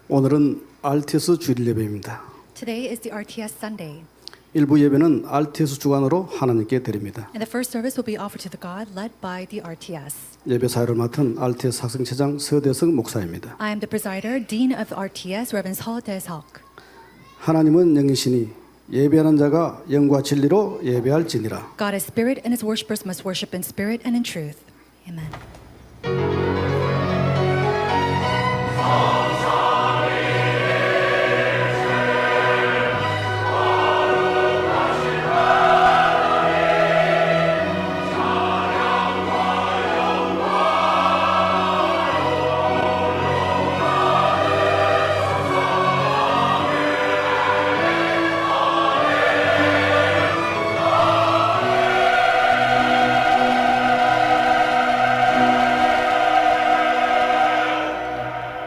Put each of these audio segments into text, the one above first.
오늘은 RTS 주일 예배입니다. Today is the RTS Sunday, 일부 예배는 RTS 주관으로 하나님께 드립니다. and the first service will be offered to the God led by the RTS. 예배 사역을 맡은 RTS 학생체장 서대성 목사입니다. I am the presider, Dean of RTS, Reverend Seo Dae-seok. 하나님은 영이시니 예배하는 자가 영과 진리로 예배할지니라. God is spirit, and His worshippers must worship in spirit and in truth. Amen.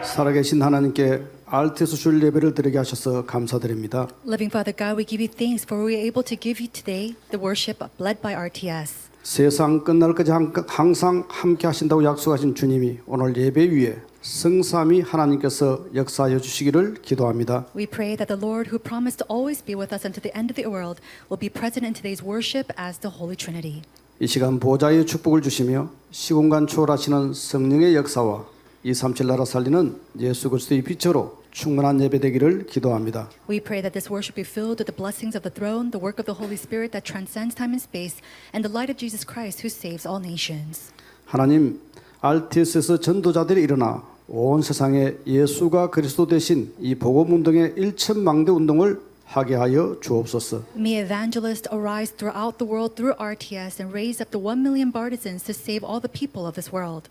살아계신 하나님께 RTS 주일 예배를 드리게 하셔서 감사드립니다. Living Father God, we give you thanks for we are able to give you today the worship led by RTS. 세상 끝날까지 항상 함께 하신다고 약속하신 주님이 오늘 예배 위에 성삼위 하나님께서 역사하여 주시기를 기도합니다. We pray that the Lord, who promised to always be with us until the end of the world, will be present in today's worship as the Holy Trinity. 이 시간 보좌의 축복을 주시며 시공간 초월하시는 성령의 역사와 237 나라 살리는 예수 그리스도의 빛으로 충만한 예배 되기를 기도합니다. We pray that this worship be filled with the blessings of the throne, the work of the Holy Spirit that transcends time and space, and the light of Jesus Christ who saves all nations. 하나님, RTS에서 전도자들이 일어나 온 세상에 예수가 그리스도 되신 이 복음 운동의 일천망대 운동을 하게 하여 주옵소서. May evangelists arise throughout the world through RTS and raise up the 1 million partisans to save all the people of this world.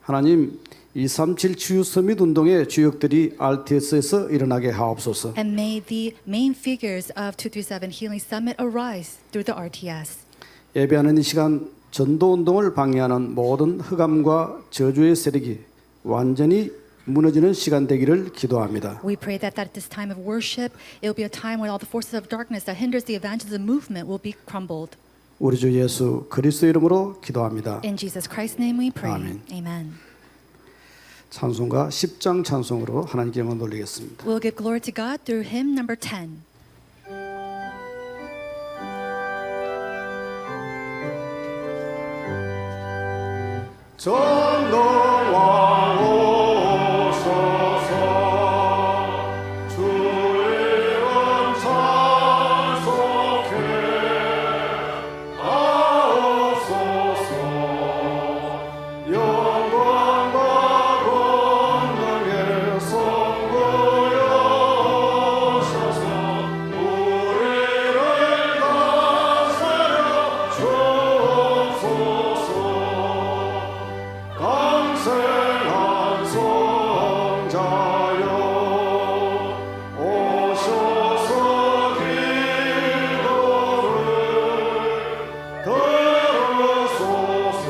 하나님, 237 치유 서밋 운동의 주역들이 RTS에서 일어나게 하옵소서. And may the main figures of 237 Healing Summit arise through the RTS. 예배하는 이 시간 전도 운동을 방해하는 모든 흑암과 저주의 세력이 완전히 무너지는 시간 되기를 기도합니다. We pray that at this time of worship, it will be a time when all the forces of darkness that hinders the evangelism movement will be crumbled. 우리 주 예수 그리스도 이름으로 기도합니다. In Jesus Christ's name we pray. 아멘. Amen. 찬송가 10장 찬송으로 하나님께 영광 돌리겠습니다. We'll give glory to God through hymn number 10. 전도왕 오소서 주의 이름 찬송해 하옵소서 영광과 권능의 선고여셔서 우리를 다스려 주옵소서 강생한 성자여 오셔서 기도를 들으소서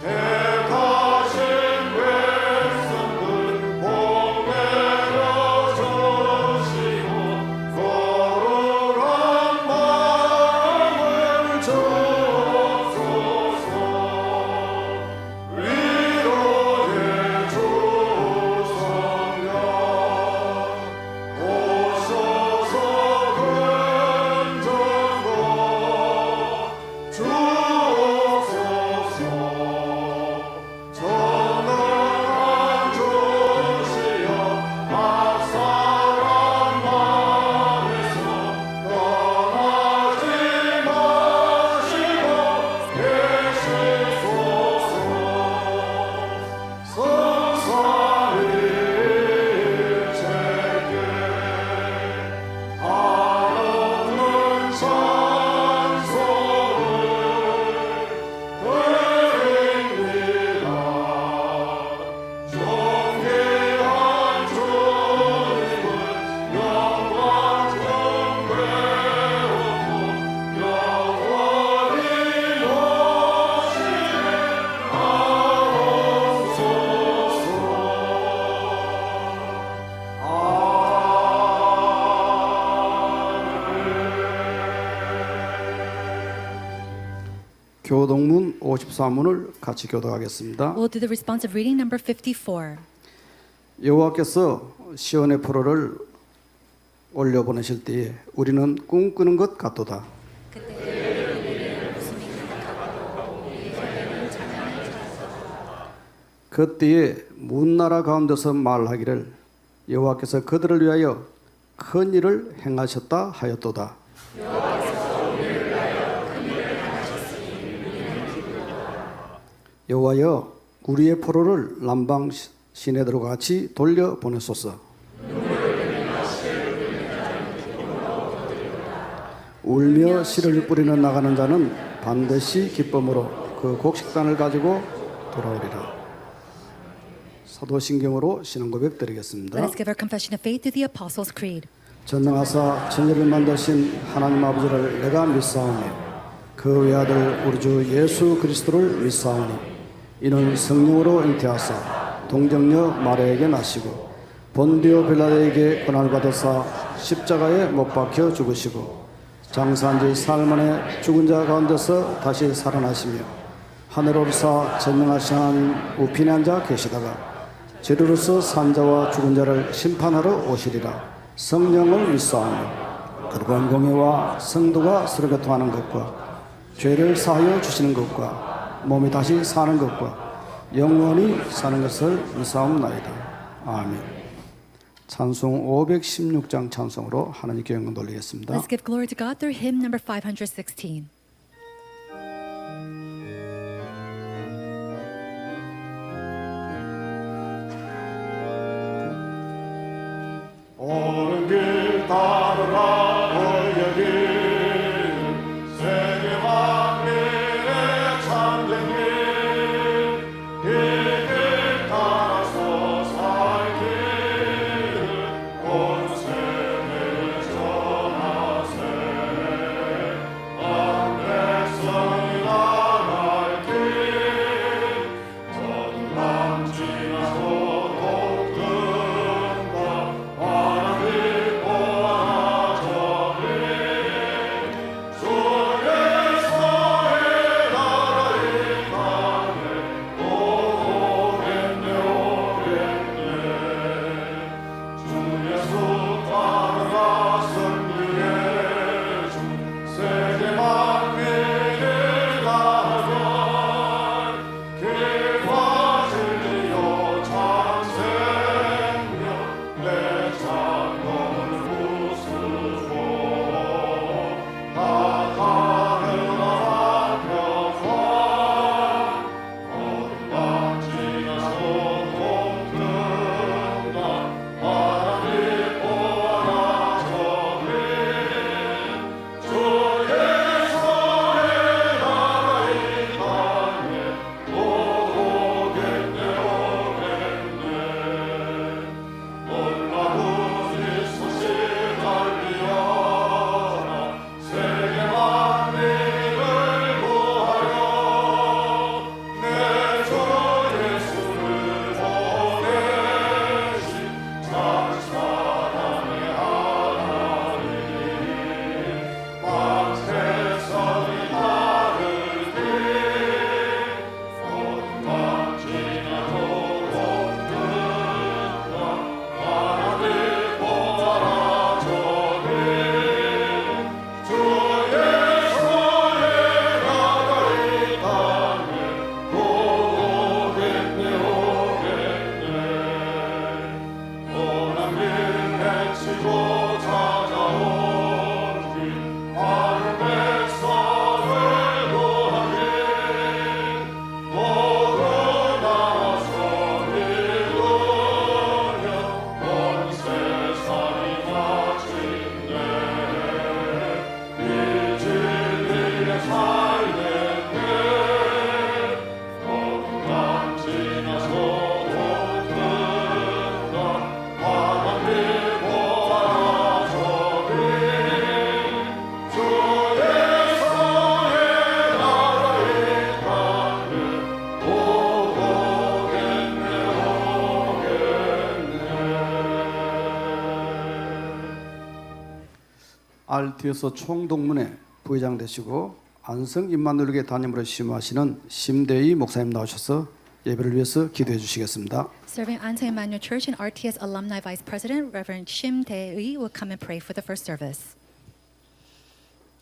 택하신 백성들 복내려 주시고 거룩한 마음을 주옵소서 위로의 주 성령 오셔서 근정고 주옵소서 전능한 주시여 악사랑 마음에서 떠나지 마시고 계시소서 성삼위 일체께 한없는 찬송을 드립니다. 존귀한 주님을 영광 경배하고 영원히 모시게 하옵소서. 교동문 54문을 같이 교독하겠습니다. We'll do the responsive reading number 54. 여호와께서 시온의 포로를 올려보내실 때에 우리는 꿈꾸는 것 같도다. 그때에 문나라 가운데서 말하기를 여호와께서 그들을 위하여 큰 일을 행하셨다 하였도다. 여호와여 우리의 포로를 남방 시내들과 같이 돌려 보내소서. 울며 씨를 뿌리는 나가는 자는 반드시 기쁨으로 그 곡식단을 가지고 돌아오리라. 사도신경으로 신앙고백 드리겠습니다. Let us give our confession of faith through the Apostles' Creed. 전능하사 천지를 만드신 하나님 아버지를 내가 믿사오니 그 외아들 우리 주 예수 그리스도를 믿사오니 이는 성령으로 잉태하사 동정녀 마리아에게 나시고 본디오 빌라도에게 고난을 받으사 십자가에 못 박혀 죽으시고 장사한 지 사흘 만에 죽은 자 가운데서 다시 살아나시며 하늘 오르사 전능하신 하나님 우편에 앉아 계시다가 죄로서 산 자와 죽은 자를 심판하러 오시리라. 성령을 믿사오며 거룩한 공예와 성도가 서로 교통하는 것과 죄를 사하여 주시는 것과 몸이 다시 사는 것과 영원히 사는 것을 믿사옵나이다. 아멘. 찬송 516장 찬송으로 하나님께 영광 돌리겠습니다. Let's give glory to God through hymn number 516. 옳은 길 따르라 너희의 길 세계 만민의 참된 길 이 길 따라서 살 길을 온 세계에 전하세 온 백성이 나갈 길 저들 밤 지나서 RT에서 총동문회 부회장 되시고 안성 임마누엘교회 담임으로 심하시는 심대희 목사님 나오셔서 예배를 위해서 기도해 주시겠습니다. Serving Ante Emmanuel Church and RTS Alumni Vice President Reverend Shim Tae-ui will come and pray for the first service.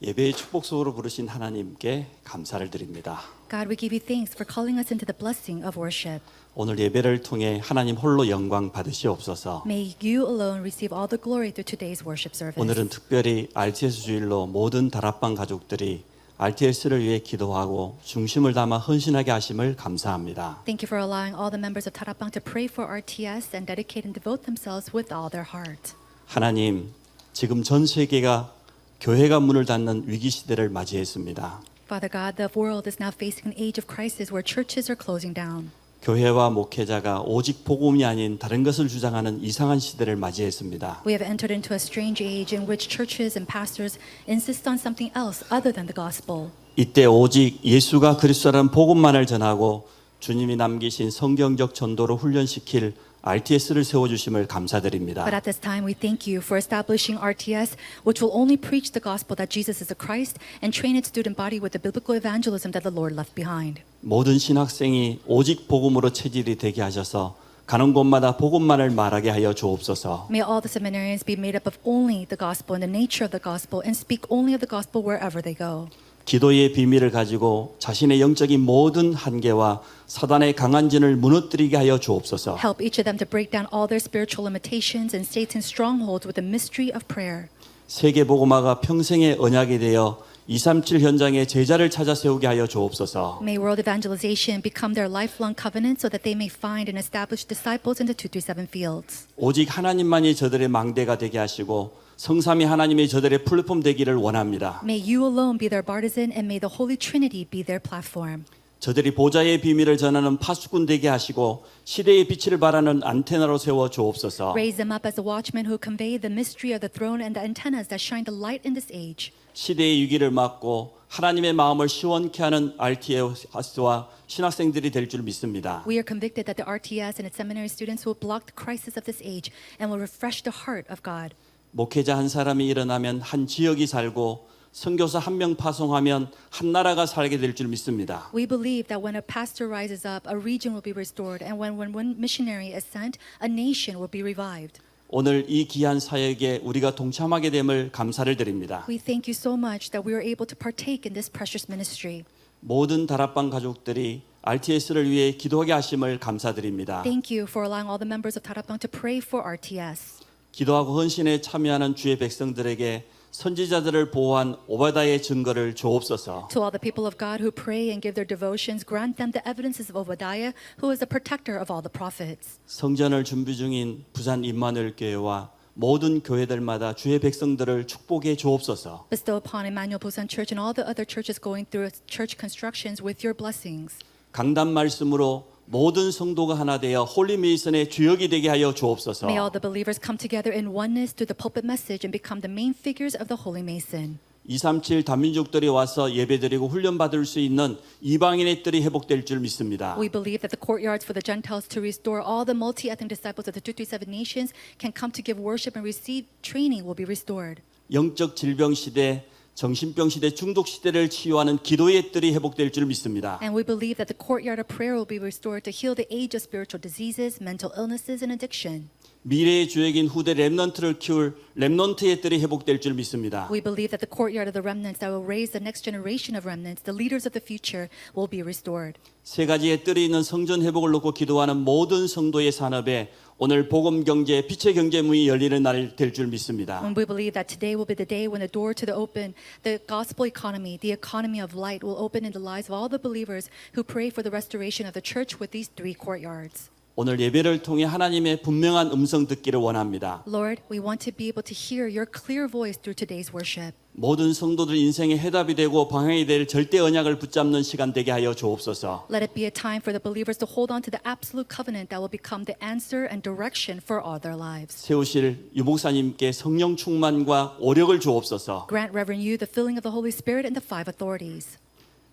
예배의 축복 속으로 부르신 하나님께 감사를 드립니다. God, we give you thanks for calling us into the blessing of worship. 오늘 예배를 통해 하나님 홀로 영광 받으시옵소서. May you alone receive all the glory through today's worship service. 오늘은 특별히 RTS 주일로 모든 다락방 가족들이 RTS를 위해 기도하고 중심을 담아 헌신하게 하심을 감사합니다. Thank you for allowing all the members of Tarapang to pray for RTS and dedicate and devote themselves with all their heart. 하나님, 지금 전 세계가 교회가 문을 닫는 위기 시대를 맞이했습니다. Father God, the world is now facing an age of crisis where churches are closing down. 교회와 목회자가 오직 복음이 아닌 다른 것을 주장하는 이상한 시대를 맞이했습니다. We have entered into a strange age in which churches and pastors insist on something else other than the gospel. 이때 오직 예수가 그리스도라는 복음만을 전하고 주님이 남기신 성경적 전도로 훈련시킬 RTS를 세워주심을 감사드립니다. But at this time, we thank you for establishing RTS, which will only preach the gospel that Jesus is the Christ and train its student body with the biblical evangelism that the Lord left behind. 모든 신학생이 오직 복음으로 체질이 되게 하셔서 가는 곳마다 복음만을 말하게 하여 주옵소서. May all the seminarians be made up of only the gospel and the nature of the gospel and speak only of the gospel wherever they go. 기도의 비밀을 가지고 자신의 영적인 모든 한계와 사단의 강한 진을 무너뜨리게 하여 주옵소서. Help each of them to break down all their spiritual limitations and Satan's strongholds with the mystery of prayer. 세계 복음화가 평생의 언약이 되어 237 현장에 제자를 찾아 세우게 하여 주옵소서. May world evangelization become their lifelong covenant so that they may find and establish disciples in the 237 fields. 오직 하나님만이 저들의 망대가 되게 하시고 성삼위 하나님의 저들의 플랫폼 되기를 원합니다. May you alone be their partisan and may the Holy Trinity be their platform. 저들이 보좌의 비밀을 전하는 파수꾼 되게 하시고 시대의 빛을 발하는 안테나로 세워 주옵소서. Raise them up as the watchmen who convey the mystery of the throne and the antennas that shine the light in this age. 시대의 위기를 막고 하나님의 마음을 시원케 하는 RTS와 신학생들이 될 줄 믿습니다. We are convicted that the RTS and its seminary students will block the crisis of this age and will refresh the heart of God. 목회자 한 사람이 일어나면 한 지역이 살고 선교사 한 명 파송하면 한 나라가 살게 될 줄 믿습니다. We believe that when a pastor rises up, a region will be restored, and when one missionary is sent, a nation will be revived. 오늘 이 귀한 사역에 우리가 동참하게 됨을 감사를 드립니다. We thank you so much that we are able to partake in this precious ministry. 모든 다락방 가족들이 RTS를 위해 기도하게 하심을 감사드립니다. Thank you for allowing all the members of Tarapang to pray for RTS. 기도하고 헌신에 참여하는 주의 백성들에게 선지자들을 보호한 오바다의 증거를 주옵소서. To all the people of God who pray and give their devotions, grant them the evidences of Obadiah, who is the protector of all the prophets. 성전을 준비 중인 부산 임마누엘 교회와 모든 교회들마다 주의 백성들을 축복해 주옵소서. Bestow upon Emmanuel Busan Church and all the other churches going through church constructions with your blessings. 강단 말씀으로 모든 성도가 하나 되어 홀리 메이슨의 주역이 되게 하여 주옵소서. May all the believers come together in oneness through the pulpit message and become the main figures of the Holy Mason. 237 다민족들이 와서 예배드리고 훈련받을 수 있는 이방인의 뜰이 회복될 줄 믿습니다. We believe that the courtyards for the Gentiles to restore all the multi-ethnic disciples of the 237 nations can come to give worship and receive training will be restored. 영적 질병 시대, 정신병 시대, 중독 시대를 치유하는 기도의 뜰이 회복될 줄 믿습니다. And we believe that the courtyard of prayer will be restored to heal the age of spiritual diseases, mental illnesses, and addiction. 미래의 주역인 후대 렘넌트를 키울 렘넌트의 뜰이 회복될 줄 믿습니다. We believe that the courtyard of the remnants that will raise the next generation of remnants, the leaders of the future, will be restored. 세 가지의 뜰이 있는 성전 회복을 놓고 기도하는 모든 성도의 산업에 오늘 복음 경제, 빛의 경제 문이 열리는 날 될 줄 믿습니다. And we believe that today will be the day when the door to the open, the gospel economy, the economy of light will open in the lives of all the believers who pray for the restoration of the church with these three courtyards. 오늘 예배를 통해 하나님의 분명한 음성 듣기를 원합니다. Lord, we want to be able to hear your clear voice through today's worship. 모든 성도들 인생의 해답이 되고 방향이 될 절대 언약을 붙잡는 시간 되게 하여 주옵소서. Let it be a time for the believers to hold on to the absolute covenant that will become the answer and direction for all their lives. 세우실 유목사님께 성령 충만과 오력을 주옵소서. Grant Reverend Yu the filling of the Holy Spirit and the five authorities.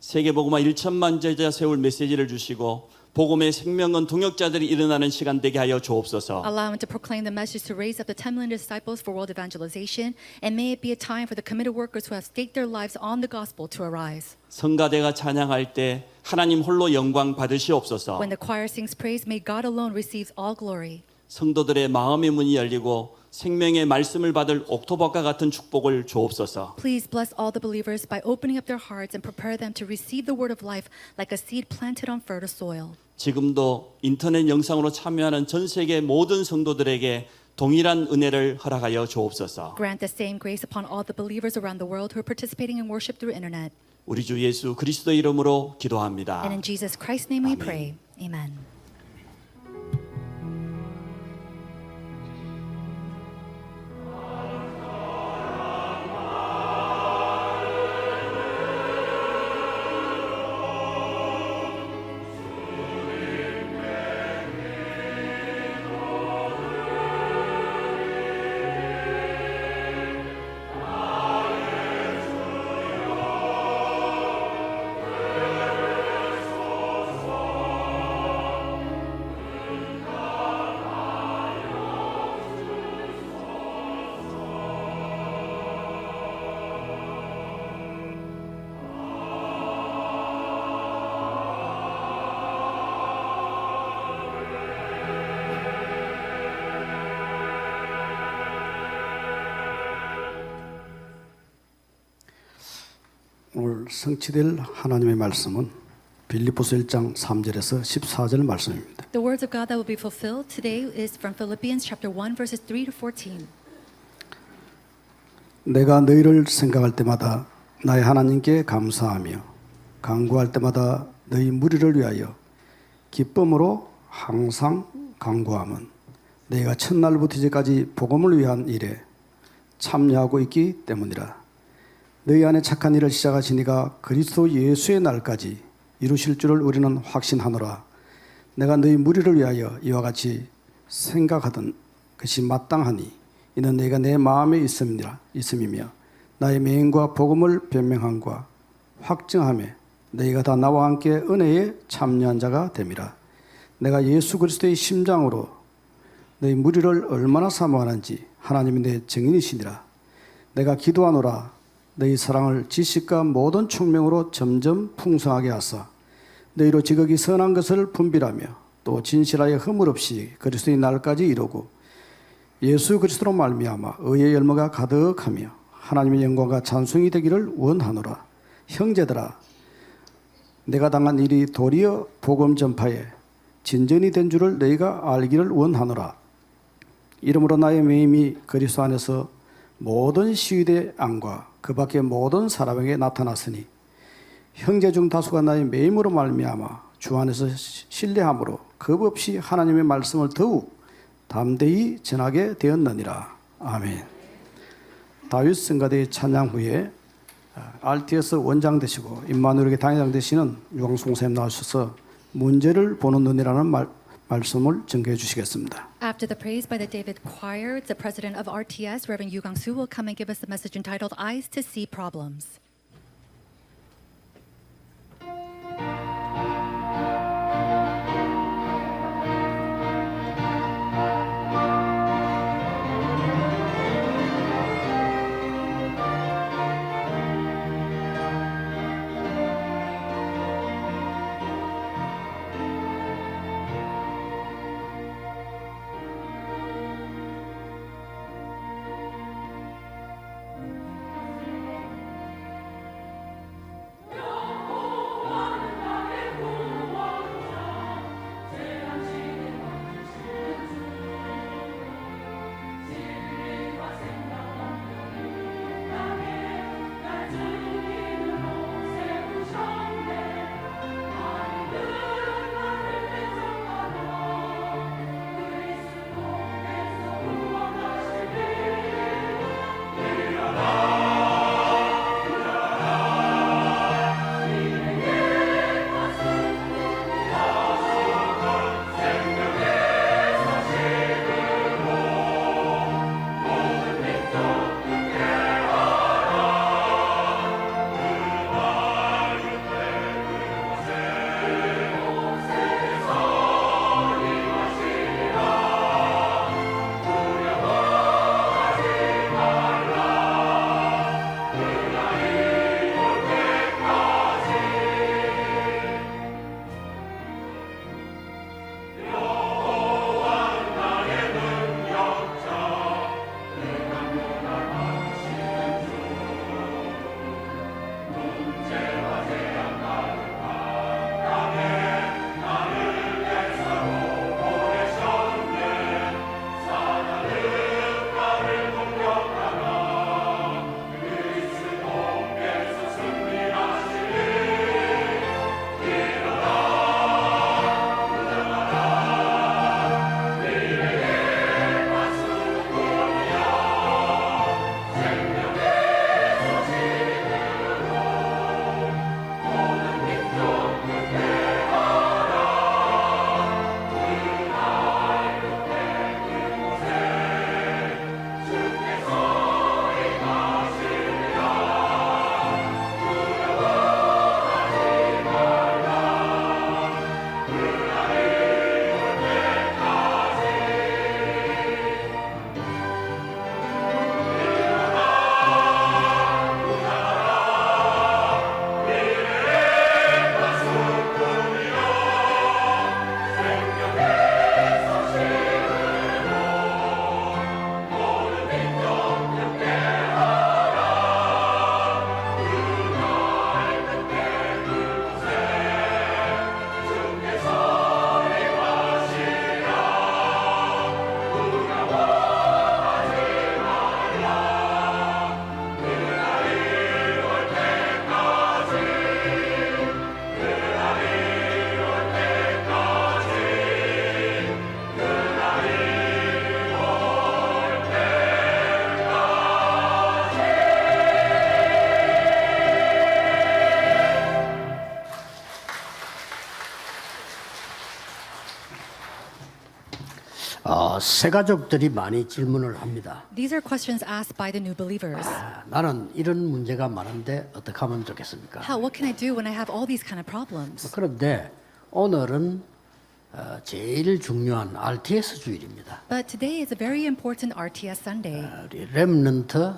세계복음화 1천만 제자 세울 메시지를 주시고 복음의 생명은 동역자들이 일어나는 시간 되게 하여 주옵소서. Allow him to proclaim the message to raise up the 10 million disciples for world evangelization, and may it be a time for the committed workers who have staked their lives on the gospel to arise. 성가대가 찬양할 때 하나님 홀로 영광 받으시옵소서. When the choir sings praise, may God alone receive all glory. 성도들의 마음의 문이 열리고 생명의 말씀을 받을 옥토버과 같은 축복을 주옵소서. Please bless all the believers by opening up their hearts and prepare them to receive the word of life like a seed planted on fertile soil. 지금도 인터넷 영상으로 참여하는 전 세계 모든 성도들에게 동일한 은혜를 허락하여 주옵소서. Grant the same grace upon all the believers around the world who are participating in worship through internet. 우리 주 예수 그리스도 이름으로 기도합니다. And in Jesus Christ's name we Amen. pray. Amen. 오늘 성취될 하나님의 말씀은 빌립보서 1장 3절에서 14절 말씀입니다. The words of God that will be fulfilled today is from Philippians chapter 1 verses 3 to 14. 내가 너희를 생각할 때마다 나의 하나님께 감사하며 간구할 때마다 너희 무리를 위하여 기쁨으로 항상 간구함은 너희가 첫날부터 이제까지 복음을 위한 일에 참여하고 있기 때문이라. 너희 안에 착한 일을 시작하시니가 그리스도 예수의 날까지 이루실 줄을 우리는 확신하노라. 내가 너희 무리를 위하여 이와 같이 생각하던 것이 마땅하니 이는 너희가 내 마음에 있음이며 나의 맹인과 복음을 변명함과 확증함에 너희가 다 나와 함께 은혜에 참여한 자가 됨이라. 내가 예수 그리스도의 심장으로 너희 무리를 얼마나 사모하는지 하나님이 내 증인이시니라. 내가 기도하노라. 너희 사랑을 지식과 모든 총명으로 점점 풍성하게 하사 너희로 지극히 선한 것을 분별하며 또 진실하여 허물 없이 그리스도의 날까지 이루고 예수 그리스도로 말미암아 의의 열매가 가득하며 하나님의 영광과 찬송이 되기를 원하노라. 형제들아, 내가 당한 일이 도리어 복음 전파에 진전이 된 줄을 너희가 알기를 원하노라. 이러므로 나의 매임이 그리스도 안에서 모든 시위대 안과 그 밖의 모든 사람에게 나타났으니 형제 중 다수가 나의 매임으로 말미암아 주 안에서 신뢰함으로 겁없이 하나님의 말씀을 더욱 담대히 전하게 되었느니라. 아멘. 다윗 성가대의 찬양 후에 RTS 원장 되시고 임마누엘에게 당회장 되시는 유광송 선생님 나오셔서 문제를 보는 눈이라는 말씀을 전개해 주시겠습니다. After the praise by the David Choir, the president of RTS, Reverend Yu Gang-soo, will come and give us the message entitled Eyes to See Problems. 새 가족들이 많이 질문을 합니다. These are questions asked by the new believers. 나는 이런 문제가 많은데 어떻게 하면 좋겠습니까? What can I do when I have all these kind of problems? 그런데 오늘은 제일 중요한 RTS 주일입니다. But today is a very important RTS Sunday. 우리 렘넌트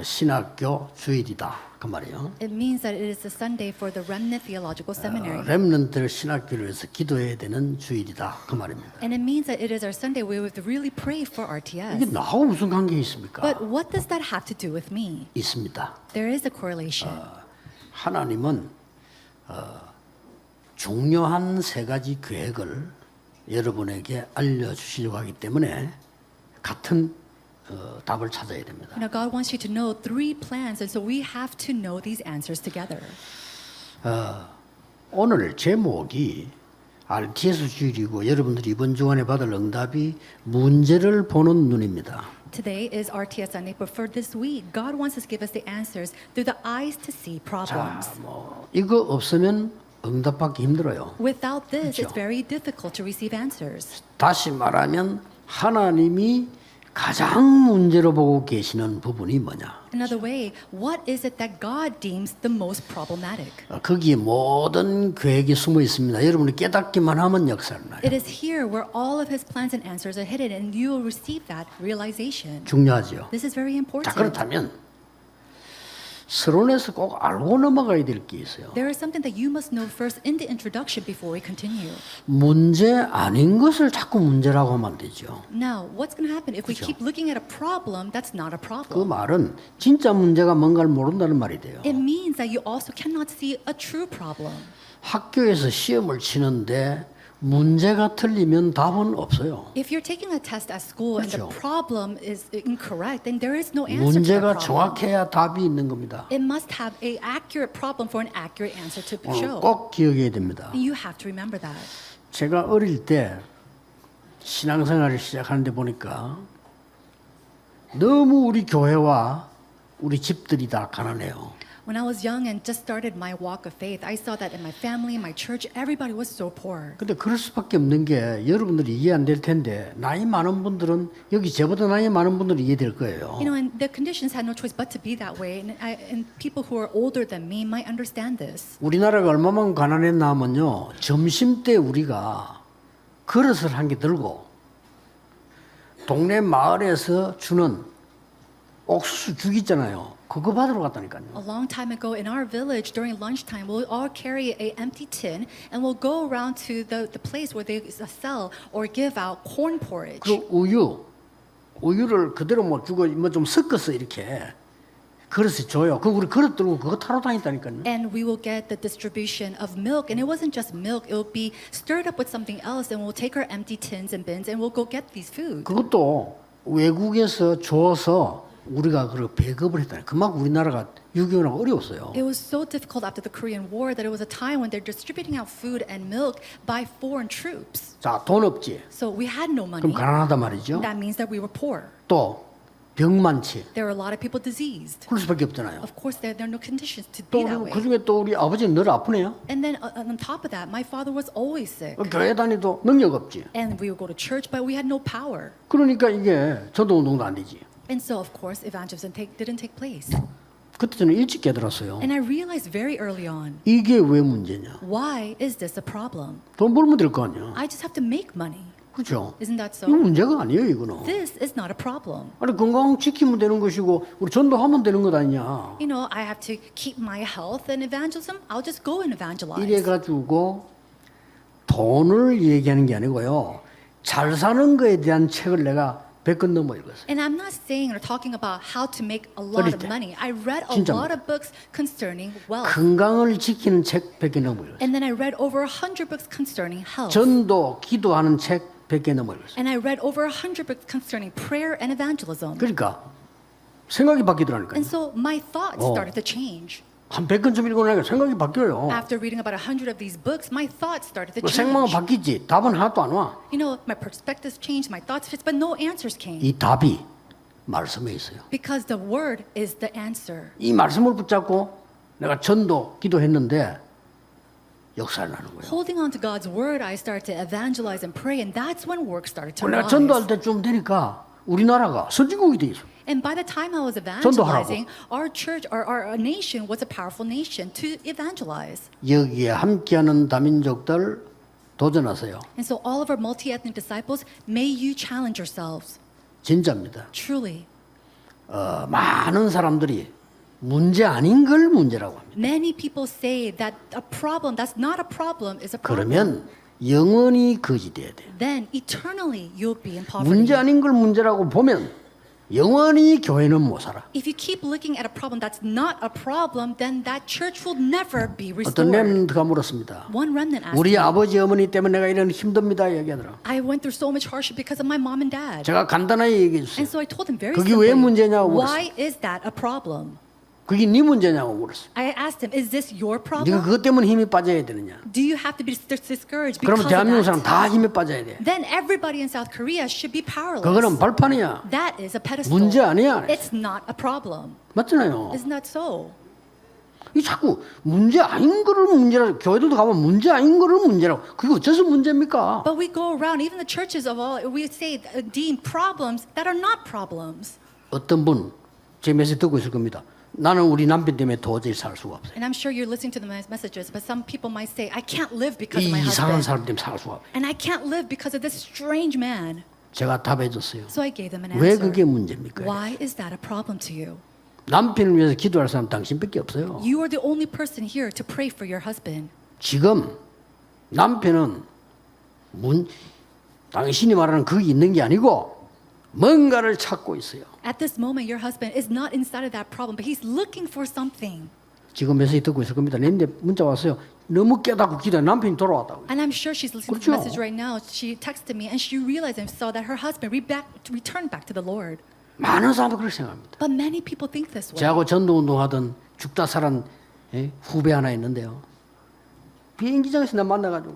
신학교 주일이다. 그 말이에요. It means that it is the Sunday for the Remnant Theological Seminary. 렘넌트를 신학교를 위해서 기도해야 되는 주일이다. 그 말입니다. And it means that it is our Sunday where we have to really pray for 이게 RTS. 나하고 무슨 관계 있습니까? But what does that have to do with me? 있습니다. There is a correlation. 하나님은 중요한 세 가지 계획을 여러분에게 알려주시려고 하기 때문에 같은 답을 찾아야 됩니다. You know, God wants you to know 3 plans, and so we have to know these answers together. 오늘 제목이 RTS 주일이고 여러분들이 이번 주간에 받을 응답이 문제를 보는 눈입니다. Today is RTS Sunday, but for this week, God wants us to give us the answers through the eyes to see problems. 이거 없으면 응답받기 힘들어요. Without this, 그렇죠. it's very difficult to receive answers. 다시 말하면 하나님이 가장 문제로 보고 계시는 부분이 뭐냐? Another way, what is it that God deems the most problematic? 거기에 모든 계획이 숨어 있습니다. 여러분이 깨닫기만 하면 역사를 나요. It is here where all of His plans and answers are hidden, and you will receive that realization. 중요하죠. This is very 자, important. 그렇다면 서론에서 꼭 알고 넘어가야 될 게 있어요. There is something that you must know first in the introduction before we continue. 문제 아닌 것을 자꾸 문제라고 하면 안 되죠. Now, what's going to happen if we 그렇죠. keep looking at a problem that's not a 그 problem? 말은 진짜 문제가 뭔가를 모른다는 말이 돼요. It means that you also cannot see a true problem. 학교에서 시험을 치는데 문제가 틀리면 답은 없어요. If you're taking a test at school and the 그렇죠. problem is incorrect, then there is no answer to 문제가 that problem. 정확해야 답이 있는 겁니다. It must have a accurate problem for an accurate answer to 오늘 show. 꼭 기억해야 됩니다. And you have to remember that. 제가 어릴 때 신앙생활을 시작하는데 보니까 너무 우리 교회와 우리 집들이 다 가난해요. When I was young and just started my walk of faith, I saw that in my family, my church, everybody was so poor. 근데 그럴 수밖에 없는 게 여러분들이 이해 안 될 텐데 나이 많은 분들은 여기 저보다 나이 많은 분들은 이해될 거예요. You know, and the conditions had no choice but to be that way. And people who are older than me might understand this. 우리나라가 얼마만 가난했나 하면요. 점심 때 우리가 그릇을 한 개 들고 동네 마을에서 주는 옥수수 죽 있잖아요. 그거 받으러 갔다니까요. A long time ago in our village during lunchtime, we'll all carry a empty tin and we'll go around to the place where they sell or give out corn porridge. 그 우유를 그대로 못 주고 뭐 좀 섞어서 이렇게 그릇에 줘요. 그 우리 그릇 들고 그거 타러 다녔다니까요. And we will get the distribution of milk. And it wasn't just milk, it will be stirred up with something else. And we'll take our empty tins and bins and we'll go get these food. 그것도 외국에서 줘서 우리가 그 배급을 했다니. 그만큼 우리나라가 6.25가 어려웠어요. It was so difficult after the Korean War that it was a time when they're distributing out food and milk by foreign troops. 자, 돈 없지. So we had no money. 그럼 가난하단 말이죠. That means that we were poor. 또 병 많지. There were a lot of people diseased. 그럴 수밖에 없잖아요. Of course, there are no conditions to 또 be that way. 그중에 또 우리 아버지는 늘 아프네요. And then on top of that, my father was always sick. 교회 다니도 능력 없지. And we would go to church, but we had no power. 그러니까 이게 전도운동도 안 되지. And so, of course, evangelism didn't take place. 그때 저는 일찍 깨달았어요. And I realized very early on, 이게 왜 문제냐. why is this a problem? 돈 벌면 될 거 아니야. I just have to make money. 그렇죠? Isn't that 이거 so? 문제가 아니에요, 이거는. This is not a problem. 아니 건강 지키면 되는 것이고 우리 전도하면 되는 것 아니냐. You know, I have to keep my health and evangelism. I'll just go and evangelize. 이래 가지고 돈을 얘기하는 게 아니고요. 잘 사는 거에 대한 책을 내가 100권 넘어 읽었어요. And I'm not saying or talking about how to make a lot 어릴 of 때. money. I read a 진짜입니다. lot of books concerning wealth. 건강을 지키는 책 100개 넘어 읽었어요. And then I read over 100 books concerning health. 전도, 기도하는 책 100개 넘어 읽었어요. And I read over 100 books concerning prayer and evangelism. 그러니까 생각이 바뀌더라니까요. And so my thoughts 어. started to change. 한 100권쯤 읽어나니까 생각이 바뀌어요. After reading about 100 of these books, my thoughts started to 그 change. 생각은 바뀌지. 답은 하나도 안 와. You know, my perspectives changed, my thoughts changed, but no answers came. 이 답이 말씀에 있어요. Because the word is the answer. 이 말씀을 붙잡고 내가 전도 기도했는데 역사를 하는 거예요. Holding on to God's word, I started to evangelize and pray, and that's when work started to 내가 rise. 전도할 때쯤 되니까 우리나라가 선진국이 돼 있어. And by the time I was 전도하라고. evangelizing, our church, our nation was a powerful nation to evangelize. 여기에 함께하는 다민족들 도전하세요. And so all of our multi-ethnic disciples, may you challenge yourselves. 진짜입니다. Truly. 많은 사람들이 문제 아닌 걸 문제라고 합니다. Many people say that a problem that's not a problem is a problem. 그러면 영원히 거지 돼야 돼요. Then eternally you'll be in poverty. 문제 아닌 걸 문제라고 보면 영원히 교회는 못 살아. If you keep looking at a problem that's not a problem, then that church will never be 어떤 restored. 렘넌트가 물었습니다. One remnant asked 우리 me, 아버지 어머니 때문에 내가 이런 힘듭니다 얘기하더라. I went through so much hardship because of my mom and dad. 제가 간단하게 얘기해 주세요. And so I told him very 그게 왜 simply, 문제냐고 why is that a problem? 그게 네 문제냐고 물었어. I asked him, is this your 네가 problem? 그것 때문에 힘이 빠져야 되느냐? Do you have to be discouraged because 그러면 of 대한민국 사람 that? 다 힘에 빠져야 돼. Then everybody in South Korea should be powerless. 그거는 발판이야. That is a pedestal. 문제 아니야. It's not a problem. 맞잖아요. Isn't that so? 이 자꾸 문제 아닌 거를 문제라. 교회들도 가면 문제 아닌 거를 문제라고. 그게 어째서 문제입니까? But we go around, even the churches of all, we say deem problems that are not problems. 어떤 분 제 메시지 듣고 있을 겁니다. 나는 우리 남편 때문에 도저히 살 수가 없어요. And I'm sure you're listening to the messages, but some people might say, I can't live because 이 of my 이상한 husband. 사람 때문에 살 수가 없어요. And I can't live because of this strange man. 제가 답해줬어요. So I gave them an 왜 answer. 그게 문제입니까? Why is that a problem to you? 남편을 위해서 기도할 사람 당신밖에 없어요. You are the only person here to pray for your husband. 지금 남편은 당신이 말하는 그게 있는 게 아니고 뭔가를 찾고 있어요. At this moment, your husband is not inside of that problem, but he's looking for something. 지금 메시지 듣고 있을 겁니다. 내인데 문자 왔어요. 너무 깨닫고 기도해. 남편이 돌아왔다고. And I'm sure she's listening to 그렇죠. the message right now. She texted me and she realized and saw that her husband returned back to the Lord. 많은 사람도 그렇게 생각합니다. But many people think this way. 저하고 전도운동하던 죽다 살은 후배 하나 있는데요. 비행기장에서 나 만나가지고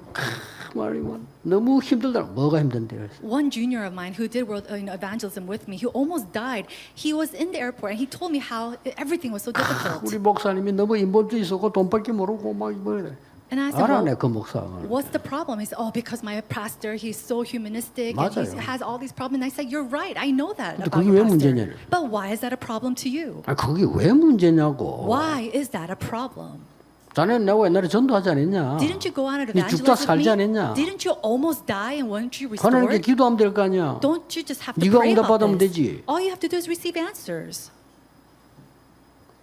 말이면 너무 힘들더라. 뭐가 힘든데? 그래서 One junior of mine who did world evangelism with me, who almost died, he was in the airport and he told me how everything was so difficult. 우리 목사님이 너무 인본주의 있었고 돈밖에 모르고 막 뭐래. And I said, 알아내 well, 그 목사. what's the problem? He said, oh, because my pastor, he's so humanistic and 맞아요. he has all these problems. And I said, you're right. I know that 근데 about 그게 your 왜 pastor. 문제냐를. But why is that a problem to you? 아 그게 왜 문제냐고. Why is that a problem? 자네는 내가 옛날에 전도하지 않았냐? Didn't you go out and 네 evangelize 죽다 with 살지 me? 않았냐? Didn't you almost die and weren't you 하나님께 restored? 기도하면 될 거 아니야. Don't you just have to 네가 pray 응답 about 받으면 this? 되지. All you have to do is receive answers.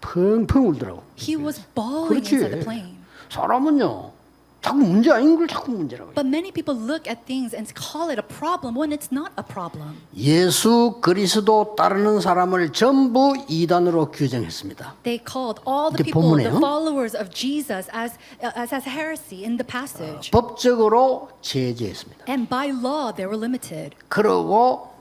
펑펑 울더라고. He was bawling inside the 그렇지. plane. 사람은요. 자꾸 문제 아닌 걸 자꾸 문제라고. But many people look at things and call it a problem when it's not a problem. 예수 그리스도 따르는 사람을 전부 이단으로 규정했습니다. They called all the 근데 people, the 본문에요? followers of Jesus, as heresy in the passage. 법적으로 제재했습니다. And by law, they were limited. 그러고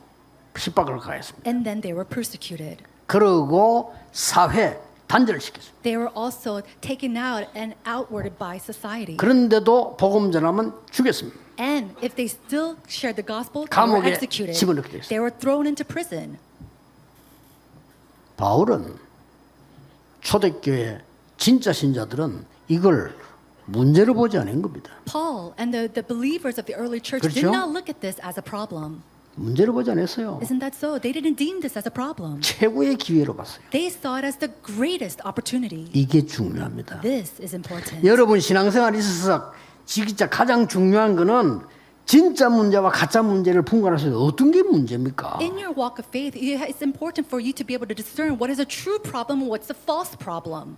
핍박을 가했습니다. And then they were persecuted. 그러고 사회 단절을 시켰습니다. They were also taken out and outwarded by society. 그런데도 복음 전하면 죽였습니다. And if they still shared the gospel, they were 감옥에 executed. 집어넣게 됐어요. They were thrown into prison. 바울은 초대교회 진짜 신자들은 이걸 문제로 보지 않은 겁니다. Paul and the believers of the early church did 그렇죠? not look at this as a problem. 문제로 보지 않았어요. Isn't that so? They didn't deem this as a problem. 최고의 기회로 봤어요. They saw it as the greatest opportunity. 이게 중요합니다. This is important. 여러분 신앙생활 있어서 진짜 가장 중요한 거는 진짜 문제와 가짜 문제를 분간할 수 있는 어떤 게 문제입니까? In your walk of faith, it's important for you to be able to discern what is a true problem and what's a false problem.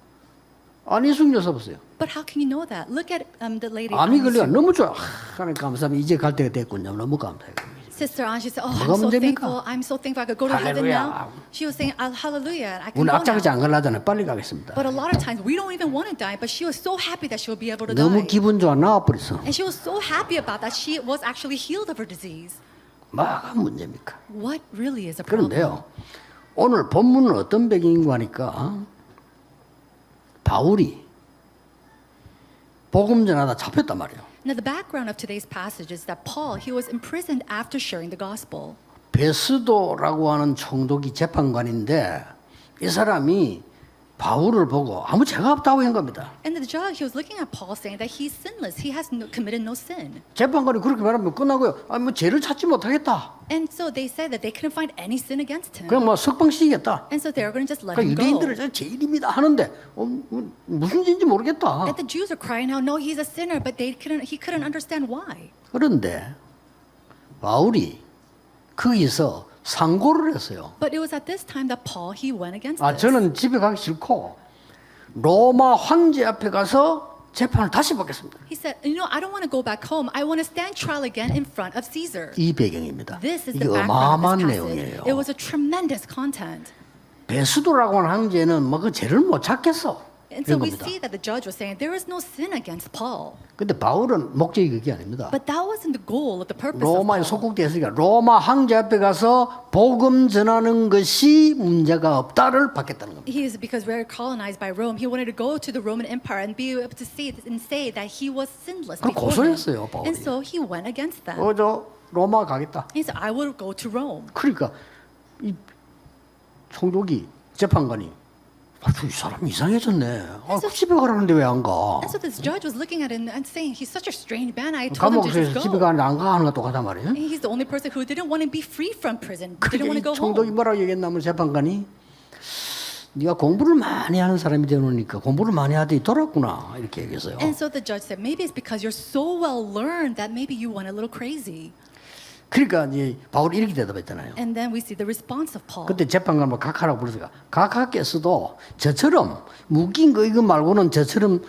안희숙 여사 보세요. But how can you know that? Look at the lady. 암이 걸리가 Ansu. 너무 좋아. 하나님 감사합니다. 이제 갈 때가 됐군요. 너무 감사해요. Sister An, she said, "Oh, 뭐가 I'm so 문제입니까? thankful. I'm so thankful I could go to heaven 할렐루야. now." She was saying, "Hallelujah, I can 오늘 go 악착같이 now." 안 갈라잖아요. 빨리 가겠습니다. But a lot of times we don't even want to die. But she was so happy that she will be able to 너무 die, 기분 좋아 나와버렸어. and she was so happy about that she was actually healed of her disease. 뭐가 문제입니까? What really is a problem? 그런데요. 오늘 본문은 어떤 배경인가 하니까 바울이 복음 전하다 잡혔단 말이에요. Now, the background of today's passage is that Paul, he was imprisoned after sharing the gospel. 베스도라고 하는 총독이 재판관인데 이 사람이 바울을 보고 아무 죄가 없다고 한 겁니다. And the judge, he was looking at Paul saying that he's sinless. He has committed no sin. 재판관이 그렇게 말하면 끝나고요. 아니 뭐 죄를 찾지 못하겠다. And so they said that they couldn't find any sin against him. 그냥 뭐 석방시키겠다. And so they were going to just let 그러니까 him go. 유대인들은 제 죄인입니다 하는데 무슨 죄인지 모르겠다. And the Jews are crying out, no, he's a sinner, but he couldn't understand why. 그런데 바울이 거기서 상고를 했어요. But it was at this time that Paul, he went against 아 this. 저는 집에 가기 싫고 로마 황제 앞에 가서 재판을 다시 받겠습니다. He said, you know, I don't want to go back home. I want to stand trial again in front of Caesar. 이 배경입니다. This is 이게 the background 어마어마한 of this passage. 내용이에요. It was a tremendous content. 베스도라고 하는 황제는 뭐 그 죄를 못 찾겠어. And so 이런 we 겁니다. see that the judge was saying there is no sin against Paul. 근데 바울은 목적이 그게 아닙니다. But that wasn't the goal of the purpose of 로마에 Paul. 속국되었으니까 로마 황제 앞에 가서 복음 전하는 것이 문제가 없다를 받겠다는 겁니다. He is because we're colonized by Rome. He wanted to go to the Roman Empire and be able to see and say that he was sinless 그걸 before him. 고소했어요, 바울이. And so he went against them. 저 로마 가겠다. He said, I will go to Rome. 그러니까 이 총독이 재판관이 이 사람 이상해졌네. 집에 가라는데 왜 안 가? And so this judge was looking at him and saying, he's such a strange man. I told him to 감옥에서 just 집에 go. 가는데 안 가는 것 똑같단 말이에요. And he's the only person who didn't want to be free from prison. Didn't want to 그러니까 go 이 총독이 home. 뭐라고 얘기했냐면 재판관이 네가 공부를 많이 하는 사람이 되놓으니까 공부를 많이 하더니 돌았구나 이렇게 얘기했어요. And so the judge said, maybe it's because you're so well learned that maybe you went a little crazy. 그러니까 이제 바울이 이렇게 대답했잖아요. And then we see the response of Paul. 그때 재판관 뭐 각하라고 부르니까 각하께서도 저처럼 묶인 거 이거 말고는 저처럼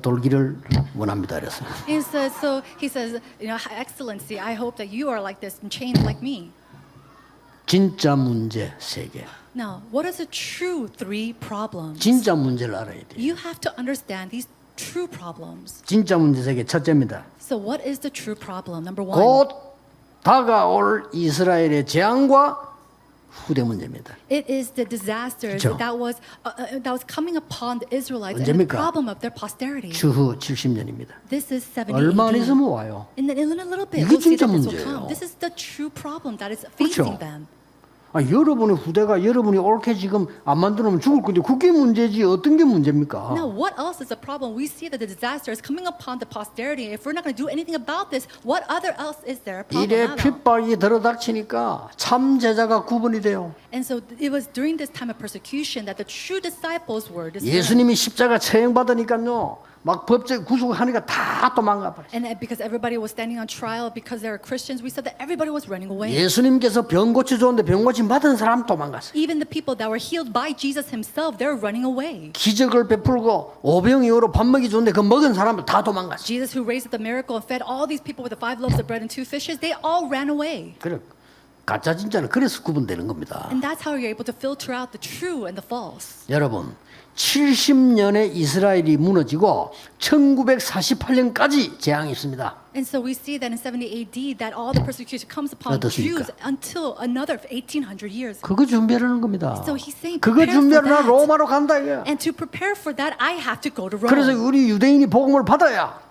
돌기를 원합니다. 그랬어요. He says, so he says, you know, Excellency, I hope that you are like this and chained like me. 진짜 문제 세 개. Now, what is the true three problems? 진짜 문제를 알아야 돼. You have to understand these true problems. 진짜 문제 세 개. 첫째입니다. So what is the true problem? Number one, 곧 다가올 이스라엘의 재앙과 후대 문제입니다. it is the disasters 그렇죠. that was coming upon the Israelites and the 언제입니까? problem of their posterity. 추후 70년입니다. This is 70 얼마 안 AD. 있으면 와요. In a little bit, 이게 we'll see 진짜 that this will 문제예요. come. This is the true problem that is 그렇죠. facing them. 여러분의 후대가 여러분이 옳게 지금 안 만들면 죽을 건데 그게 문제지 어떤 게 문제입니까? Now, what else is the problem? We see that the disaster is coming upon the posterity. If we're not going to do anything about this, what other else is there a problem 이래 about? 핍박이 들어닥치니까 참 제자가 구분이 돼요. And so it was during this time of persecution that the true disciples were discerned. 예수님이 십자가 처형받으니까요. 막 법적 구속하니까 다 도망가 버려요. And because everybody was standing on trial because they were Christians, we said that everybody was running away. 예수님께서 병 고쳐 줬는데 병 고침 받은 사람 도망갔어요. Even the people that were healed by Jesus himself, they're running away. 기적을 베풀고 오병 이후로 밥 먹이 줬는데 그 먹은 사람들 다 도망갔어요. Jesus who raised the miracle and fed all these people with the 5 loaves of bread and 2 fishes, they all ran away. 그래 가짜 진짜는 그래서 구분되는 겁니다. And that's how you're able to filter out the true and the false. 여러분 70년에 이스라엘이 무너지고 1948년까지 재앙이 있습니다. And so we see that in 70 AD that all the persecution comes upon 어떻습니까? Jews until another 1800 years. 그거 준비하라는 겁니다. So he's saying 그거 prepare for 준비하려면 that. 로마로 간다 이거야. And to prepare for that, I have to go to Rome. 그래서 우리 유대인이 복음을 받아야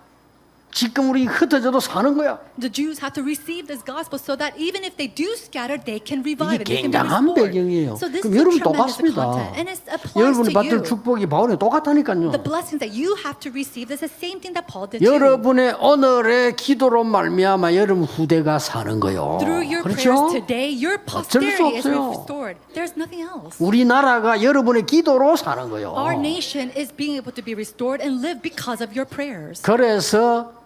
지금 우리 흩어져도 사는 거야. The Jews have to receive this gospel so that even if they do scatter, they can revive 이게 it. They can be 굉장한 restored. 배경이에요. So this 그럼 is a 여러분 tremendous 똑같습니다. content, and it applies 여러분이 to 받을 you. 축복이 바울에 똑같다니까요. The blessings that you have to receive is the same thing that Paul did too. 여러분의 오늘의 기도로 말미암아 여러분 후대가 사는 거요. Through your 그렇죠? prayers today, your 어쩔 수 posterity is 없어요. restored. There's nothing else. 우리나라가 여러분의 기도로 사는 거요. Our nation is being able to be restored and live because of your prayers. 그래서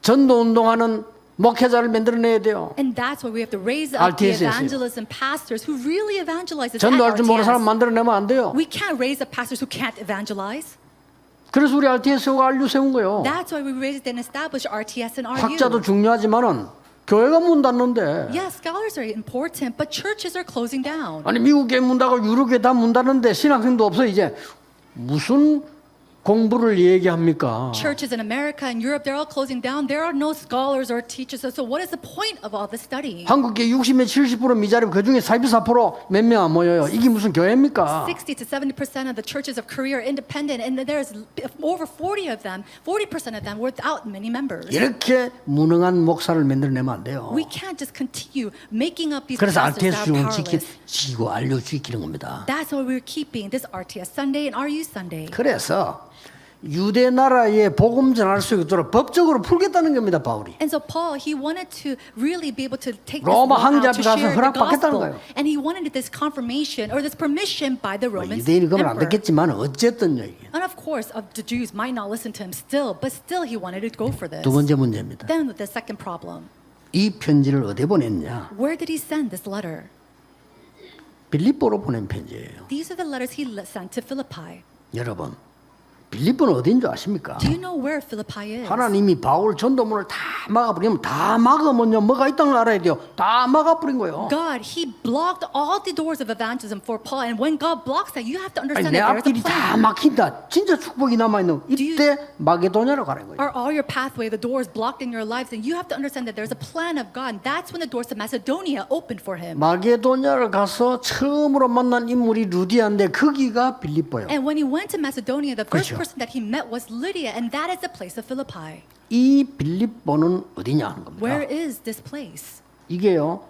전도 운동하는 목회자를 만들어내야 돼요. And that's why we have to raise up the RTS에서요. evangelism pastors who really evangelize at 전도할 줄 모르는 사람 RTS. 만들어내면 안 돼요. We can't raise up pastors who can't evangelize. 그래서 우리 RTS가 알류 세운 거예요. That's why we raised and established RTS and 학자도 RU. 중요하지만은 교회가 문 닫는데 Yes, scholars are important, but churches are closing down. 아니 미국에 문 닫고 유럽에 다 문 닫는데 신학생도 없어 이제 무슨 공부를 얘기합니까? Churches in America and Europe, they're all closing down. There are no scholars or teachers. So what is the point of all the study? 한국계 60몇 70% 미자립 그중에 44% 몇 명 안 모여요. 이게 무슨 교회입니까? 60 to 70% of the churches of Korea are independent, and there's over 40% of them without many members. 이렇게 무능한 목사를 만들어내면 안 돼요. We can't just continue making up these 그래서 pastors RTS that are 중은 powerless. 지키고 알려주기는 겁니다. That's why we're keeping this RTS Sunday and RU Sunday. 그래서 유대 나라에 복음 전할 수 있도록 법적으로 풀겠다는 겁니다, 바울이. And so Paul, he wanted to really be able to take this 로마 law 황제 out 앞에 to 가서 share the 허락받겠다는 gospel. 거예요. And he wanted this confirmation or this permission by the Roman 유대인이 그러면 안 emperor. 듣겠지만 어쨌든요. 이게. And of course, the Jews might not listen to him still, but still he wanted to go for this. 두 번째 문제입니다. Then the second problem, 이 편지를 어디에 보냈냐? where did he send this letter? 빌립보로 보낸 편지예요. These are the letters he sent to Philippi. 여러분, 빌립보는 어딘 줄 아십니까? Do you know where Philippi is? 하나님이 바울 전도문을 다 막아버리면 다 막으면요 뭐가 있다는 걸 알아야 돼요. 다 막아버린 거예요. God, he blocked all the doors of evangelism for Paul. And when God blocks that, you have to 아니, understand 내 that there is a 앞길이 다 plan. 막힌다. 진짜 축복이 남아있는 이때 마게도냐로 가는 거예요. Are all your pathway, the doors blocked in your lives? And you have to understand that there's a plan of God. And that's when the doors to Macedonia opened for him. 마게도냐를 가서 처음으로 만난 인물이 루디아인데 거기가 빌립보예요. And when he went to Macedonia, the first 그렇죠. person that he met was Lydia, and that is the place of Philippi. 이 빌립보는 어디냐 하는 겁니다. Where is this place? 이게요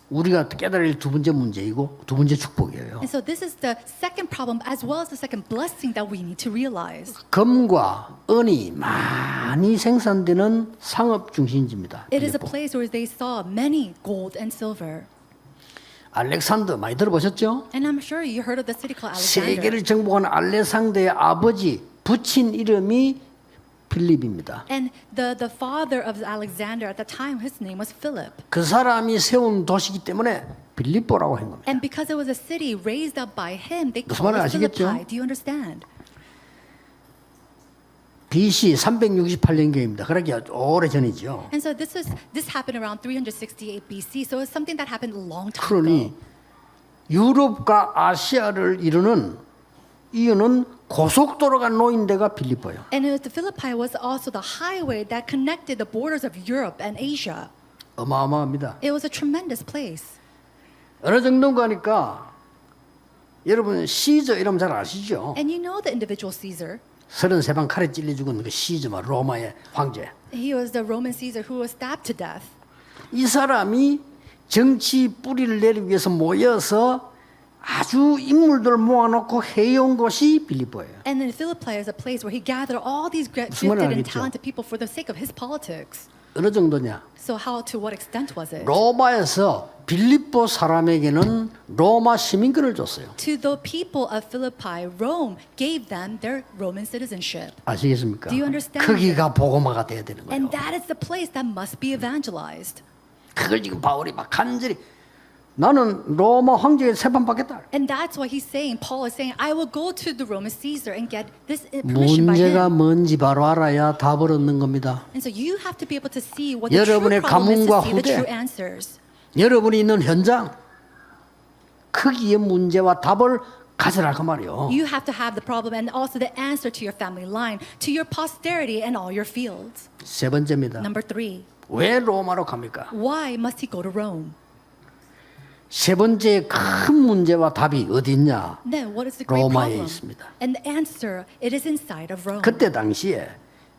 우리가 깨달을 두 번째 문제이고 두 번째 축복이에요. And so this is the second problem as well as the second blessing that we need to realize. 금과 은이 많이 생산되는 상업 중심지입니다. It is a 빌립보. place where they saw many gold and silver. 알렉산더 많이 들어보셨죠? And I'm sure you heard of the city called Alexander. 세계를 정복한 알렉산더의 아버지 붙인 이름이 필립입니다. And the father of Alexander at the time, his name was Philip. 그 사람이 세운 도시이기 때문에 빌립보라고 한 겁니다. And because it was a city raised up by him, they 무슨 called 말인지 it 아시겠죠? Philippi. Do you understand? BC 368년경입니다. 그러기 오래 전이죠. And so this happened around 368 BC. So it's something that happened a long time 그러니 ago. 유럽과 아시아를 이루는 이유는 고속도로가 놓인 데가 빌립보예요. And the Philippi was also the highway that connected the borders of Europe and Asia. 어마어마합니다. It was a tremendous place. 어느 정도인가 하니까 여러분 시저 이름 잘 아시죠? And you know the individual Caesar. 33방 칼에 찔려 죽은 그 시저마 로마의 황제. He was the Roman Caesar who was stabbed to death. 이 사람이 정치 뿌리를 내리기 위해서 모여서 아주 인물들 모아놓고 해온 곳이 빌립보예요. And then Philippi is a place where he gathered all these 무슨 gifted 말을 and 알겠죠? talented people for the sake of his politics. 어느 정도냐? So to what extent was it? 로마에서 빌립보 사람에게는 로마 시민권을 줬어요. To the people of Philippi, Rome gave them their Roman citizenship. 아시겠습니까? Do you understand? 거기가 복음화가 돼야 되는 거예요. And that is the place that must be evangelized. 그걸 지금 바울이 막 간절히 나는 로마 황제에게 세판 받겠다. And that's why he's saying, Paul is saying, I will go to the Roman Caesar and get this permission by 문제가 him. 뭔지 바로 알아야 답을 얻는 겁니다. And so you have to be able to see what the true 여러분의 problem is to 가문과 see the 후대. true answers. 여러분이 있는 현장 거기에 문제와 답을 가져라 그 말이요. You have to have the problem and also the answer to your family line, to your posterity and all your fields. 세 번째입니다. Number 3, 왜 로마로 갑니까? why must he go to Rome? 세 번째 큰 문제와 답이 어디 있냐? Then what is the great 로마에 problem? 있습니다. And the answer, it is inside of Rome. 그때 당시에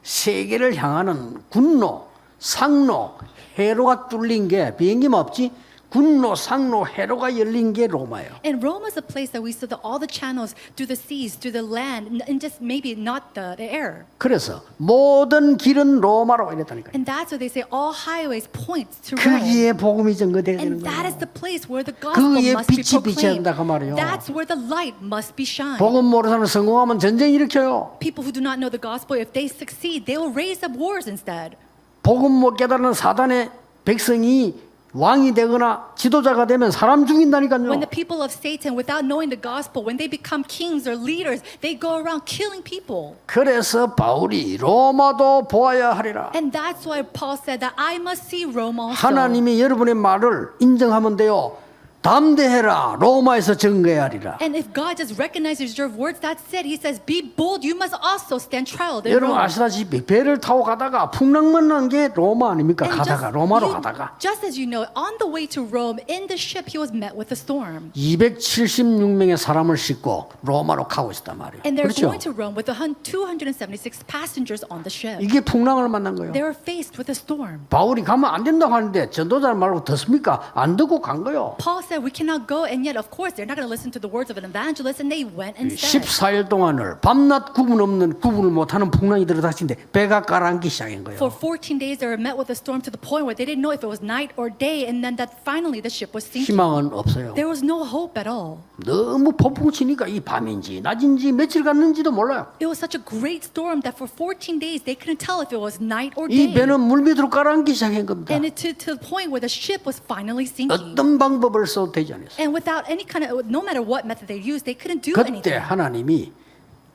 세계를 향하는 군로, 상로, 해로가 뚫린 게 비행기만 없지 군로, 상로, 해로가 열린 게 로마예요. And Rome was a place that we saw all the channels through the seas, through the land, and just maybe not the air. 그래서 모든 길은 로마로 이랬다니까요. And that's why they say all highways point to Rome. 거기에 복음이 전거되는 And that is 거예요. the place where the gospel 그의 must be 빛이 비쳐야 proclaimed. 된다 그 말이에요. That's where the light must be shined. 복음 모르는 사람 성공하면 전쟁 일으켜요. People who do not know the gospel, if they succeed, they will raise up wars instead. 복음 못 깨달은 사단의 백성이 왕이 되거나 지도자가 되면 사람 죽인다니까요. When the people of Satan, without knowing the gospel, when they become kings or leaders, they go around killing people. 그래서 바울이 로마도 보아야 하리라. And that's why Paul said that I must see Rome also. 하나님이 여러분의 말을 인정하면 돼요. 담대해라. 로마에서 증거해야 하리라. And if God just recognizes your words, that's it. He says, be bold. You must also stand trial. in 여러분 Rome." 아시다시피 배를 타고 가다가 풍랑만 난 게 로마 아닙니까? And 가다가 로마로 you- 가다가 just as you know, on the way to Rome, in the ship, he was met with a storm. 276명의 사람을 싣고 로마로 가고 있단 말이에요. And they're 그렇죠? going to Rome with 276 passengers on the ship. 이게 풍랑을 만난 거예요. They were faced with a storm. 바울이 가면 안 된다고 하는데 전도자 말고 듣습니까? 안 듣고 간 거예요. Paul said, we cannot go, and yet, of course, they're not going to listen to the words of an evangelist, and they went instead. 14일 동안을 밤낮 구분을 못하는 풍랑이 들어닥치는데 배가 가라앉기 시작한 거예요. For 14 days, they were met with a storm to the point where they didn't know if it was night or day, and then that finally the ship was sinking. 희망은 없어요. There was no hope at all. 너무 폭풍 치니까 이 밤인지 낮인지 며칠 갔는지도 몰라요. It was such a great storm that for 14 days they couldn't tell if it was night or 이 day. 배는 물 밑으로 가라앉기 시작한 겁니다. And to the point where the ship was finally sinking. 어떤 방법을 써도 되지 않았어요. And without any kind of, no matter what method they used, they couldn't do 그때 anything. 하나님이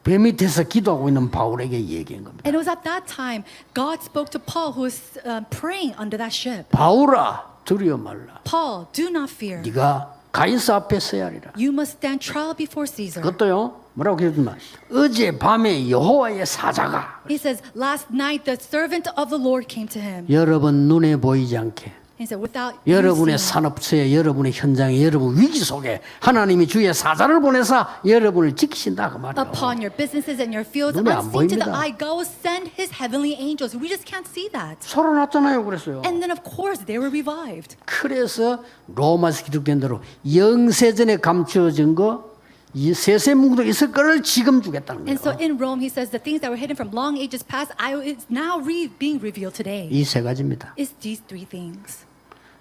배 밑에서 기도하고 있는 바울에게 얘기한 겁니다. And it was at that time God spoke to Paul, who was praying under that ship. 바울아 두려워 말라. Paul, do not fear. 네가 가이사 앞에 서야 하리라. You must stand trial before Caesar. 그것도요. 뭐라고 그랬더만 어제 밤에 여호와의 사자가 He says, last night the servant of the Lord came to him. 여러분 눈에 보이지 않게 He said, without you 여러분의 seeing, 산업체에 여러분의 현장에 여러분 위기 속에 하나님이 주의 사자를 보내서 여러분을 지키신다 그 말이에요. upon your businesses and your fields, 눈에 안 unseen to the 보입니다. eye, God will send His heavenly angels. We just can't see that. 살아났잖아요. 그랬어요. And then, of course, they were revived. 그래서 로마서 기록된 대로 영세전에 감추어진 거 이 세세문도 있을 거를 지금 주겠다는 And so 거예요. in Rome, he says the things that were hidden from long ages past, it's now being revealed today. 이 세 가지입니다. It's these three things.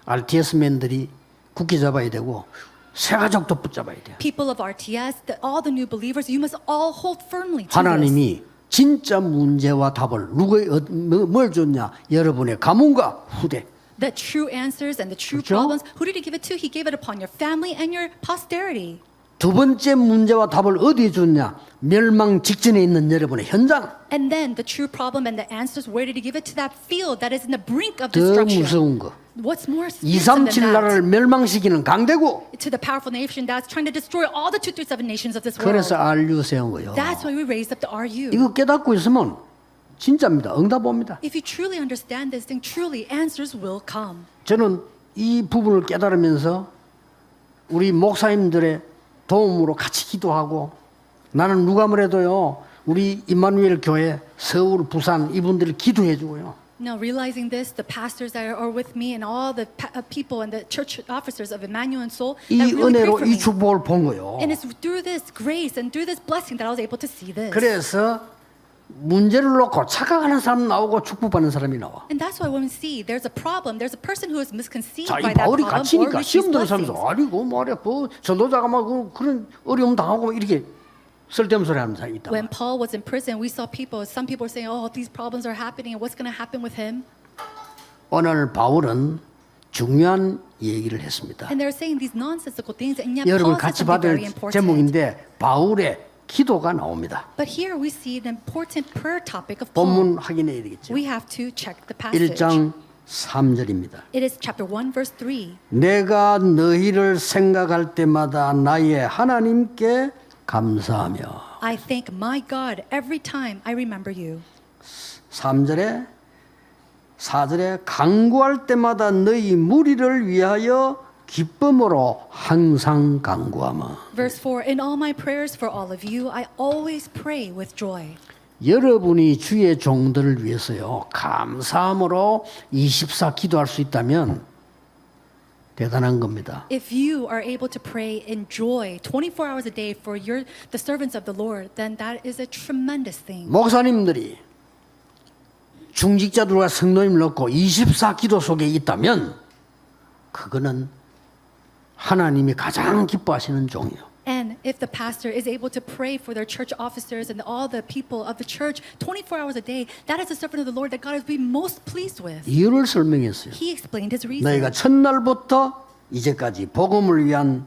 RTS맨들이 굳게 잡아야 되고 세 가족도 붙잡아야 돼요. People of RTS, all the new believers, you must all hold firmly to this. 하나님이 진짜 문제와 답을 뭘 줬냐? 여러분의 가문과 후대. The true answers and the true 그렇죠? problems, who did he give it to? He gave it upon your family and your posterity. 두 번째 문제와 답을 어디에 줬냐? 멸망 직전에 있는 여러분의 현장. And then the true problem and the answers, where did he give it? To that field that is in the brink of 더 destruction. 무서운 거. What's more fearsome than 237 나라를 that? 멸망시키는 강대국. To the powerful nation that's trying to destroy all the 237 nations of this world. 그래서 RU 세운 거예요. That's why we raised up the RU. 이거 깨닫고 있으면 진짜입니다. 응답 옵니다. If you truly understand this thing, truly answers will come. 저는 이 부분을 깨달으면서 우리 목사님들의 도움으로 같이 기도하고 나는 누가 뭐래도요 우리 임마누엘 교회 서울 부산 이분들 기도해 주고요. Now realizing this, the pastors that are with me and all the people and the church officers of Emmanuel and Soul 이 that really pray 은혜로 for 이 me. 축복을 본 거예요. And it's through this grace and through this blessing that I was able to see this. 그래서 문제를 놓고 착각하는 사람 나오고 축복받는 사람이 나와. And that's why when we see there's a problem, there's a person who is misconceived 자, by 이 that 바울이 problem or 갇히니까 receives 시험 들은 blessings. 사람도 아니고 말이야 뭐 전도자가 막 그런 어려움 당하고 이렇게 쓸데없는 소리 하는 사람이 있다. When Paul was in prison, we saw some people were saying, oh, these problems are happening and what's going to happen with him? 오늘 바울은 중요한 얘기를 했습니다. And they're saying these nonsensical things, and yet 여러분 Paul 같이 said something 받을 very important. 제목인데 바울의 기도가 나옵니다. But here we see the important prayer topic of Paul. 본문 확인해야 되겠죠. We have to check the passage. 1장 3절입니다. It is chapter 1, verse 3. 내가 너희를 생각할 때마다 나의 하나님께 감사하며 I thank my God every time I remember you. 3절에 4절에 간구할 때마다 너희 무리를 위하여 기쁨으로 항상 간구하며 Verse 4. In all my prayers for all of you, I always pray with joy. 여러분이 주의 종들을 위해서요 감사함으로 24 기도할 수 있다면 대단한 겁니다. If you are able to pray in joy 24 hours a day for the servants of the Lord, then that is a tremendous thing. 목사님들이 중직자들과 성도님을 넣고 24 기도 속에 있다면 그거는 하나님이 가장 기뻐하시는 종이요. And if the pastor is able to pray for their church officers and all the people of the church 24 hours a day, that is the servant of the Lord that God is be most pleased with. 이유를 설명했어요. He explained his reason. 너희가 첫날부터 이제까지 복음을 위한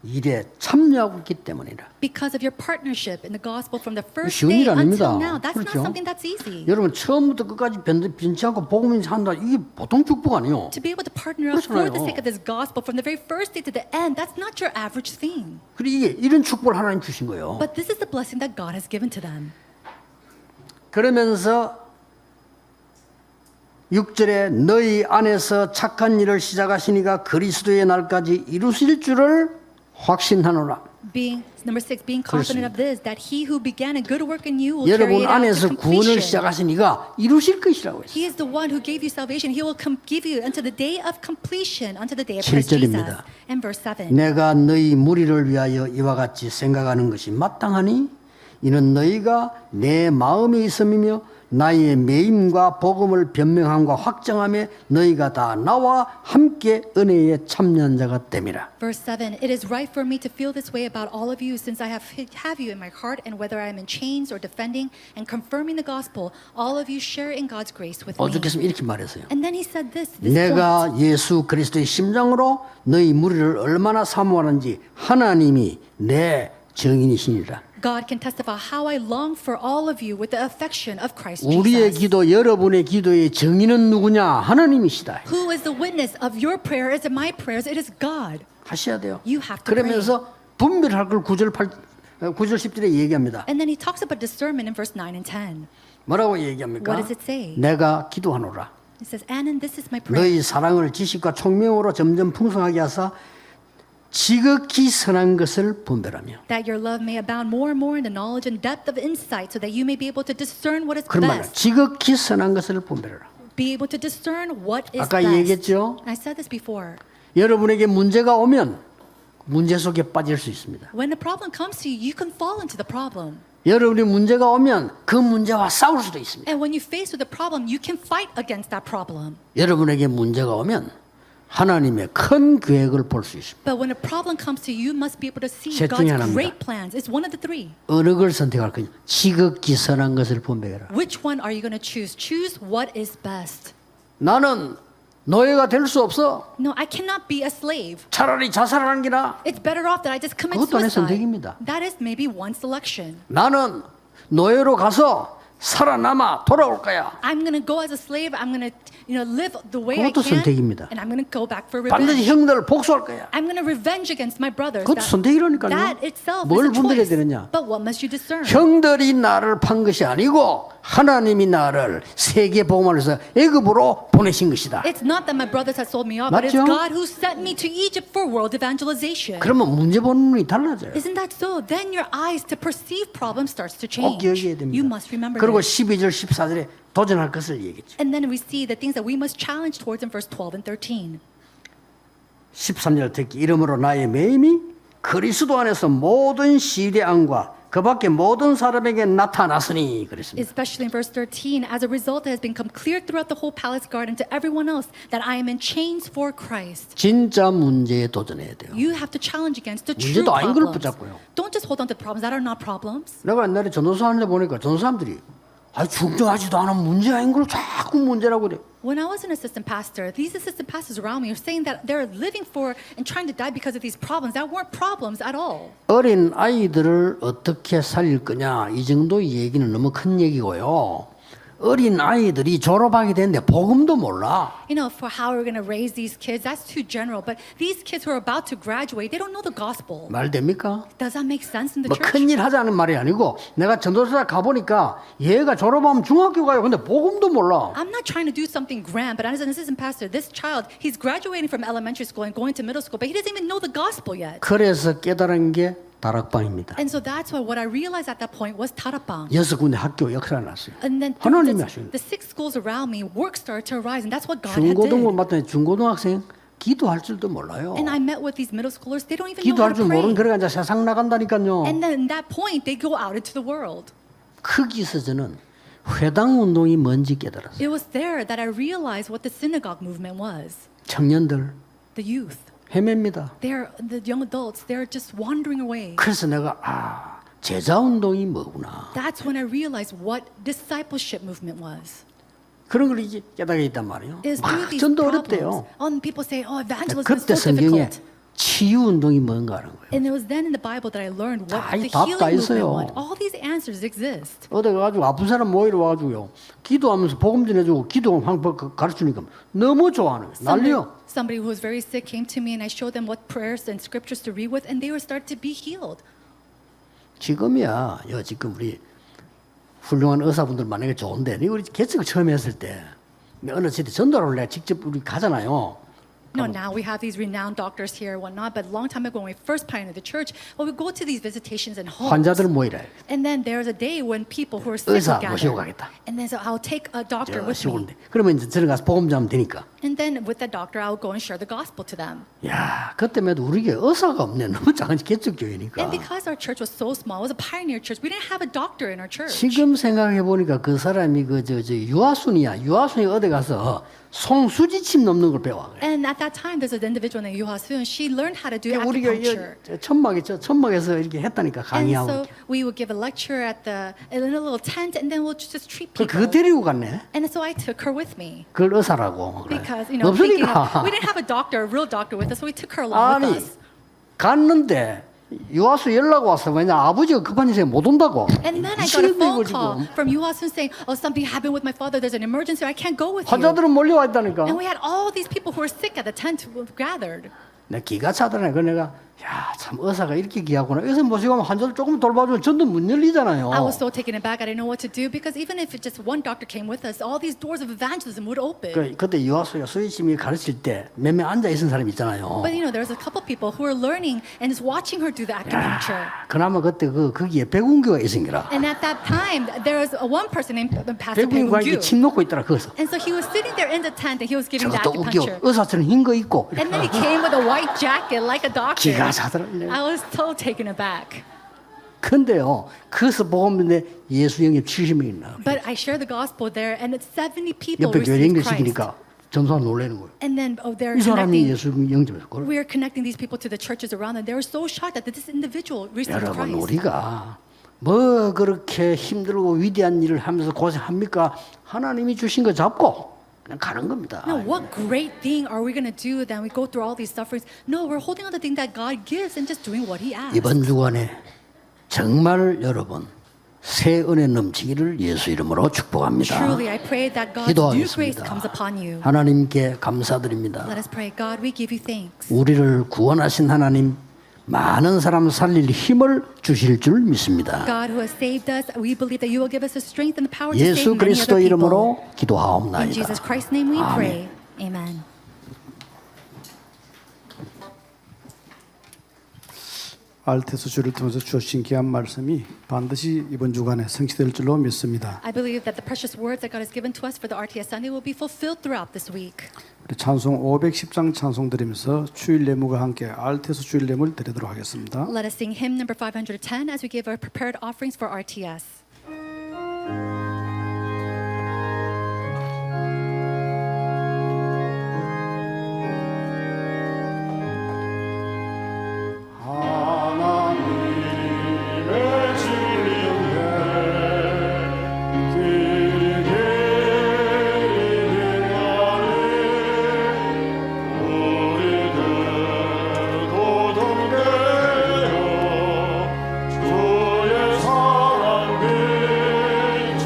일에 참여하고 있기 때문이라. Because of your partnership in the gospel from the first 쉬운 day 일 아닙니다. until now. That's 그렇죠? not something that's easy. 여러분 처음부터 끝까지 변치 않고 복음을 한다. 이게 보통 축복 아니에요. To be able to partner up for the 그렇잖아요. sake of this gospel from the very first day to the end, that's not your average thing. 그리고 이게 이런 축복을 하나님 주신 거예요. But this is the blessing that God has given to them. 그러면서 6절에 너희 안에서 착한 일을 시작하시니가 그리스도의 날까지 이루실 줄을 확신하노라. Being number 6, being confident of this, that he who began a good work in you will carry 여러분 it out to 안에서 구원을 completion. 시작하시니가 이루실 것이라고 했어요. He is the one who gave you salvation. He will give you until the day of completion, until the day of Christ Jesus. 7절입니다. And verse 7. 내가 너희 무리를 위하여 이와 같이 생각하는 것이 마땅하니 이는 너희가 내 마음에 있음이며 나의 매임과 복음을 변명함과 확정함에 너희가 다 나와 함께 은혜에 참여한 자가 됨이라. Verse 7, it is right for me to feel this way about all of you since I have you in my heart, and whether I am in chains or defending and confirming the gospel, all of you share in God's grace with me. 오죽했으면 이렇게 말했어요. And then he said this point. 내가 예수 그리스도의 심장으로 너희 무리를 얼마나 사모하는지 하나님이 내 증인이시니라. God can testify how I long for all of you with the affection of Christ 우리의 Jesus. 기도 여러분의 기도의 증인은 누구냐? 하나님이시다. Who is the witness of your prayer? Is it my prayers? It is God. 하셔야 돼요. You have to 그러면서 분별할 걸 9절 10절에 얘기합니다. And then he talks about discernment in verse 9 and 10. 뭐라고 얘기합니까? What does it say? 내가 기도하노라. It says, and this is my prayer. 너희 사랑을 지식과 총명으로 점점 풍성하게 하사 지극히 선한 것을 분별하며. That your love may abound more and more in the knowledge and depth of insight, so that you may be able to discern what is 그런 말이야. best. 지극히 선한 것을 분별하라. Be able to discern what is 아까 best. 얘기했죠? I said this before. 여러분에게 문제가 오면 문제 속에 빠질 수 있습니다. When a problem comes to you, you can fall into the problem. 여러분이 문제가 오면 그 문제와 싸울 수도 있습니다. And when you face with a problem, you can fight against that problem. 여러분에게 문제가 오면 하나님의 큰 계획을 볼 수 있습니다. But when a problem comes to you, you must be able to see 셋 중에 God's 하나입니다. great plans. It's one of the three. 어느 걸 선택할 거냐? 지극히 선한 것을 분별해라. Which one are you going to choose? Choose what is best. 나는 노예가 될 수 없어. No, I cannot be a slave. 차라리 자살하는 게 나아. It's better off that I just commit 그것도 내 suicide. 선택입니다. That is maybe one selection. 나는 노예로 가서 살아남아 돌아올 거야. I'm going to go as a slave. I'm going to, live the way I 그것도 can. 선택입니다. And I'm going to go back for 반드시 revenge. 형들을 복수할 거야. I'm going to revenge against my brothers. 그것도 선택이라니까요. That itself 뭘 is a 분별해야 choice. 되느냐? But what must you discern? 형들이 나를 판 것이 아니고 하나님이 나를 세계 복음하면서 애굽으로 보내신 것이다. It's not that my brothers had sold me off, but it's 맞죠? God who sent me to Egypt for world evangelization. 그러면 문제 보는 눈이 달라져요. Isn't that so? Then your eyes to perceive problems starts to 꼭 change. 기억해야 됩니다. You must remember 그리고 this. 12절 14절에 도전할 것을 얘기했죠. And then we see the things that we must challenge towards in verse 12 and 13. 13절 특히 이름으로 나의 매임이 그리스도 안에서 모든 시대안과 그 밖에 모든 사람에게 나타났으니 그랬습니다. Especially in verse 13, as a result, it has become clear throughout the whole palace garden to everyone else that I am in chains for Christ. 진짜 문제에 도전해야 돼요. You have to challenge against the true 문제도 아닌 걸 problems. 붙잡고요. Don't just hold on to problems that are not problems. 내가 옛날에 전도사 하는데 보니까 전도사님들이 중요하지도 않은 문제 아닌 걸 자꾸 문제라고 그래. When I was an assistant pastor, these assistant pastors around me are saying that they're living for and trying to die because of these problems that weren't problems at all. 어린 아이들을 어떻게 살릴 거냐 이 정도 얘기는 너무 큰 얘기고요. 어린 아이들이 졸업하게 되는데 복음도 몰라. For how we're going to raise these kids, that's too general. But these kids who are about to graduate, they don't know the gospel. 말 됩니까? Does that make sense in the 뭐 church? 큰일 하자는 말이 아니고 내가 전도사 가보니까 얘가 졸업하면 중학교 가요. 근데 복음도 몰라. I'm not trying to do something grand, but as an assistant pastor, this child, he's graduating from elementary school and going to middle school, but he doesn't even know the gospel yet. 그래서 깨달은 게 다락방입니다. And so that's why what I realized at that point was 다락방. 6군데 학교 역사가 났어요. And then 하나님이 하시는 the 6 schools around me, work started to arise, and that's what God had 중고등부 did. 맞더니 중고등학생 기도할 줄도 몰라요. And I met with these middle schoolers, they don't even know 기도할 how 줄 to 모르는 pray. 그래가 이제 세상 나간다니까요. And then at that point, they go out into the world. 거기서 저는 회당 운동이 뭔지 깨달았어요. It was there that I realized what the synagogue movement was. 청년들 The youth. 헤맵니다. The young adults, they're just wandering away. 그래서 내가 제자 운동이 뭐구나. That's when I realized what discipleship movement was. 그런 걸 이제 깨닫게 있단 말이에요. Is through 막 these 전도 problems. 어렵대요. People say, evangelism is 그때 so 성경에 difficult. 치유 운동이 뭔가 하는 거예요. And it was then in the Bible that I learned what 다 the 답 다 healing movement 있어요. was. All these answers exist. 어디 가가지고 아픈 사람 모이러 와가지고요. 기도하면서 복음 전해주고 기도 방법 가르치니까 너무 좋아하는 거예요. 난리요. Somebody who was very sick came to me and I showed them what prayers and scriptures to read with and they were started to be healed. 지금이야. 지금 우리 훌륭한 의사분들 만약에 좋은데 우리 개척을 처음 했을 때 어느 시대 전도를 내가 직접 우리 가잖아요. No, now we have these renowned doctors here and whatnot, but a long time ago when we first pioneered the church, well, we go to these visitations and homes. 환자들 모이래. And then there's a day when people who are sick 의사 will 모시고 gather. 가겠다. And then so I'll take a doctor 저 with me. 시골인데. 그러면 이제 저리 가서 복음 전하면 되니까. And then with the doctor, I'll go and share the gospel to them. 야, 그때마다 우리게 의사가 없네. 너무 작은 개척교회니까. And because our church was so small, it was a pioneer church, we didn't have a doctor in our church. 지금 생각해 보니까 그 사람이 저 유아순이야. 유아순이 어디 가서 송수지침 넘는 걸 배워. 그래. And at that time, there's an individual named Yuha Soon. She learned how to do 우리가 acupuncture. 천막에서 이렇게 했다니까 And 강의하고. so we would give a lecture in a little tent, and then we'll just treat people. 그거 데리고 갔네. And so I took her with me 그걸 의사라고. 그래. because thinking 없으니까. we didn't have a doctor, a real doctor with us, so we took her along 아니 with us. 갔는데 유아수 연락 왔어. 왜냐 아버지가 급한 일에 못 온다고. And then I got a 미치겠네, phone 이거 call 지금. from Yuha Soon saying, "Oh, something happened with my father. There's an emergency. I can't go with you." 환자들은 몰려와 있다니까. And we had all these people who were sick at the tent gathered. 내 기가 차더라. 그 내가 참 의사가 이렇게 귀하구나. 의사 모시고 가면 환자들 조금 돌봐주면 전도 문 열리잖아요. I was so taken aback. I didn't know what to do because even if just one doctor came with us, all these doors of evangelism would open. 그때 유아수가 수의심이 가르칠 때 몇 명 앉아 있은 사람 있잖아요. But there's a couple people who were learning and just watching her do the acupuncture. 그나마 그때 거기에 백운교가 있으니까. And at that time, there was one person named Pastor 백운교가 이렇게 Pegungyu. 침 놓고 있더라. 거기서. And so he was sitting there in the tent and he was giving the 저것도 acupuncture. 웃겨. 의사처럼 흰 거 입고. And then he came with a white jacket like a doctor. 기가 차더라. I was so taken aback. 근데요, 거기서 보면 예수 영입 70명 있나. But I shared the gospel there and it's 70 people 옆에 교회 received Christ. 연결시키니까 전도사 놀라는 거예요. And then they're 이 사람이 connecting. 예수 영접했어. 그래. We are connecting these people to the churches around them. They were so shocked that this individual received 여러분 Christ. 우리가 뭐 그렇게 힘들고 위대한 일을 하면서 고생합니까? 하나님이 주신 거 잡고 그냥 가는 겁니다. No, what great thing are we going to do then we go through all these sufferings? No, we're holding on to the thing that God gives and just doing what He asks. 이번 주간에 정말 여러분 새 은혜 넘치기를 예수 이름으로 축복합니다. Truly, I pray that God's new grace 기도하겠습니다. comes upon you. 하나님께 감사드립니다. Let us pray. God, we give you thanks. 우리를 구원하신 하나님 많은 사람 살릴 힘을 주실 줄 믿습니다. God who has saved us, we believe that you will give us the strength and the power to 예수 save many 그리스도 other people. 이름으로 In 기도하옵나이다. Jesus Christ's name we 아멘. pray. Amen. 알테스 주를 통해서 주신 귀한 말씀이 반드시 이번 주간에 성취될 줄로 믿습니다. I believe that the precious words that God has given to us for the RTS Sunday will be fulfilled throughout this week. 우리 찬송 510장 찬송 드리면서 주일 예물과 함께 알테스 주일 예물 드리도록 하겠습니다. Let us sing hymn number 510 as we give our prepared offerings for RTS. 하나님의 진리인데 그게 이르나니 우리들 고동되어 주의 사랑 비추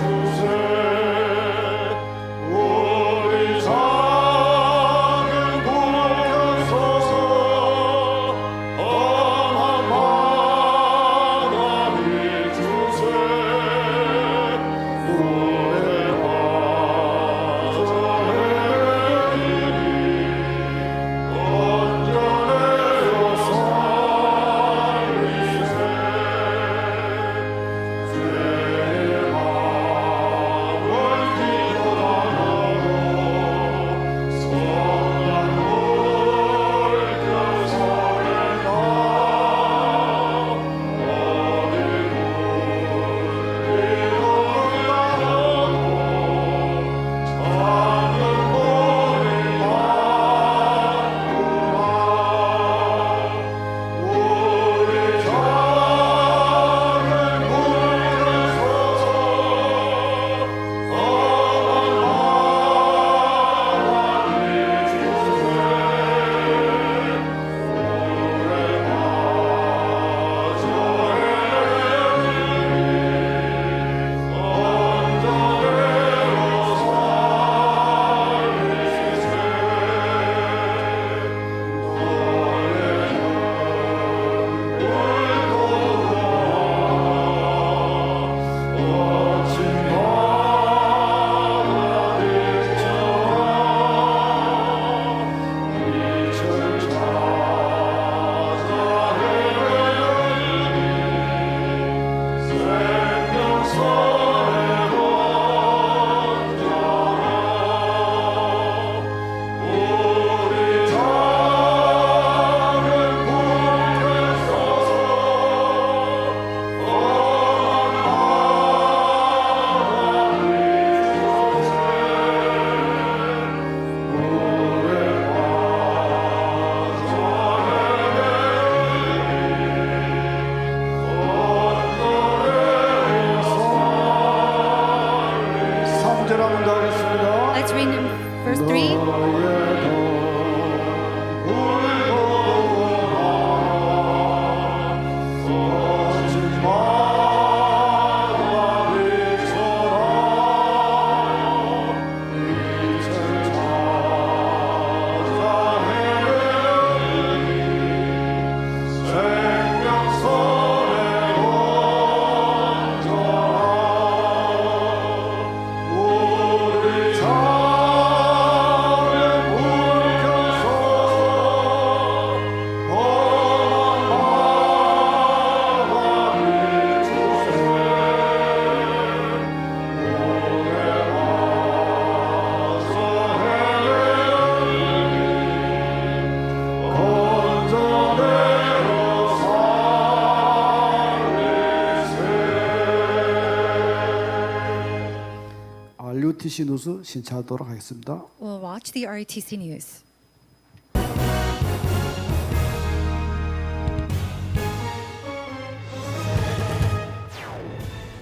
RTC 뉴스 신청하도록 하겠습니다. We'll watch the RTC news.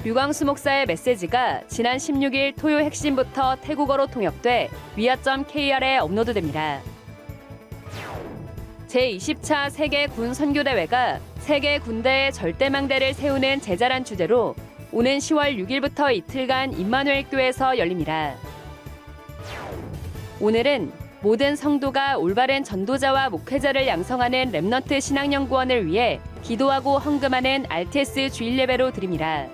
류광수 목사의 메시지가 지난 16일 토요 핵심부터 태국어로 통역돼 위아.kr에 업로드됩니다. 제20차 세계 군 선교대회가 세계 군대의 절대망대를 세우는 제자란 주제로 오는 10월 6일부터 이틀간 임마누엘 교회에서 열립니다. 오늘은 모든 성도가 올바른 전도자와 목회자를 양성하는 렘넌트 신앙연구원을 위해 기도하고 헌금하는 RTS 주일 예배로 드립니다.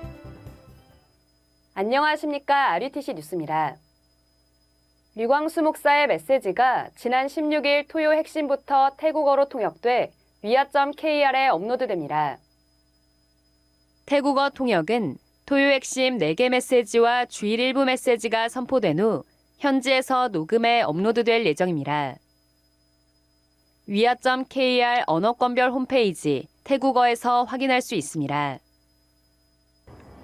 안녕하십니까. RUTC 뉴스입니다. 류광수 목사의 메시지가 지난 16일 토요 핵심부터 태국어로 통역돼 위아.kr에 업로드됩니다. 태국어 통역은 토요 핵심 4개 메시지와 주일 일부 메시지가 선포된 후 현지에서 녹음에 업로드될 예정입니다. 위아.kr 언어권별 홈페이지 태국어에서 확인할 수 있습니다.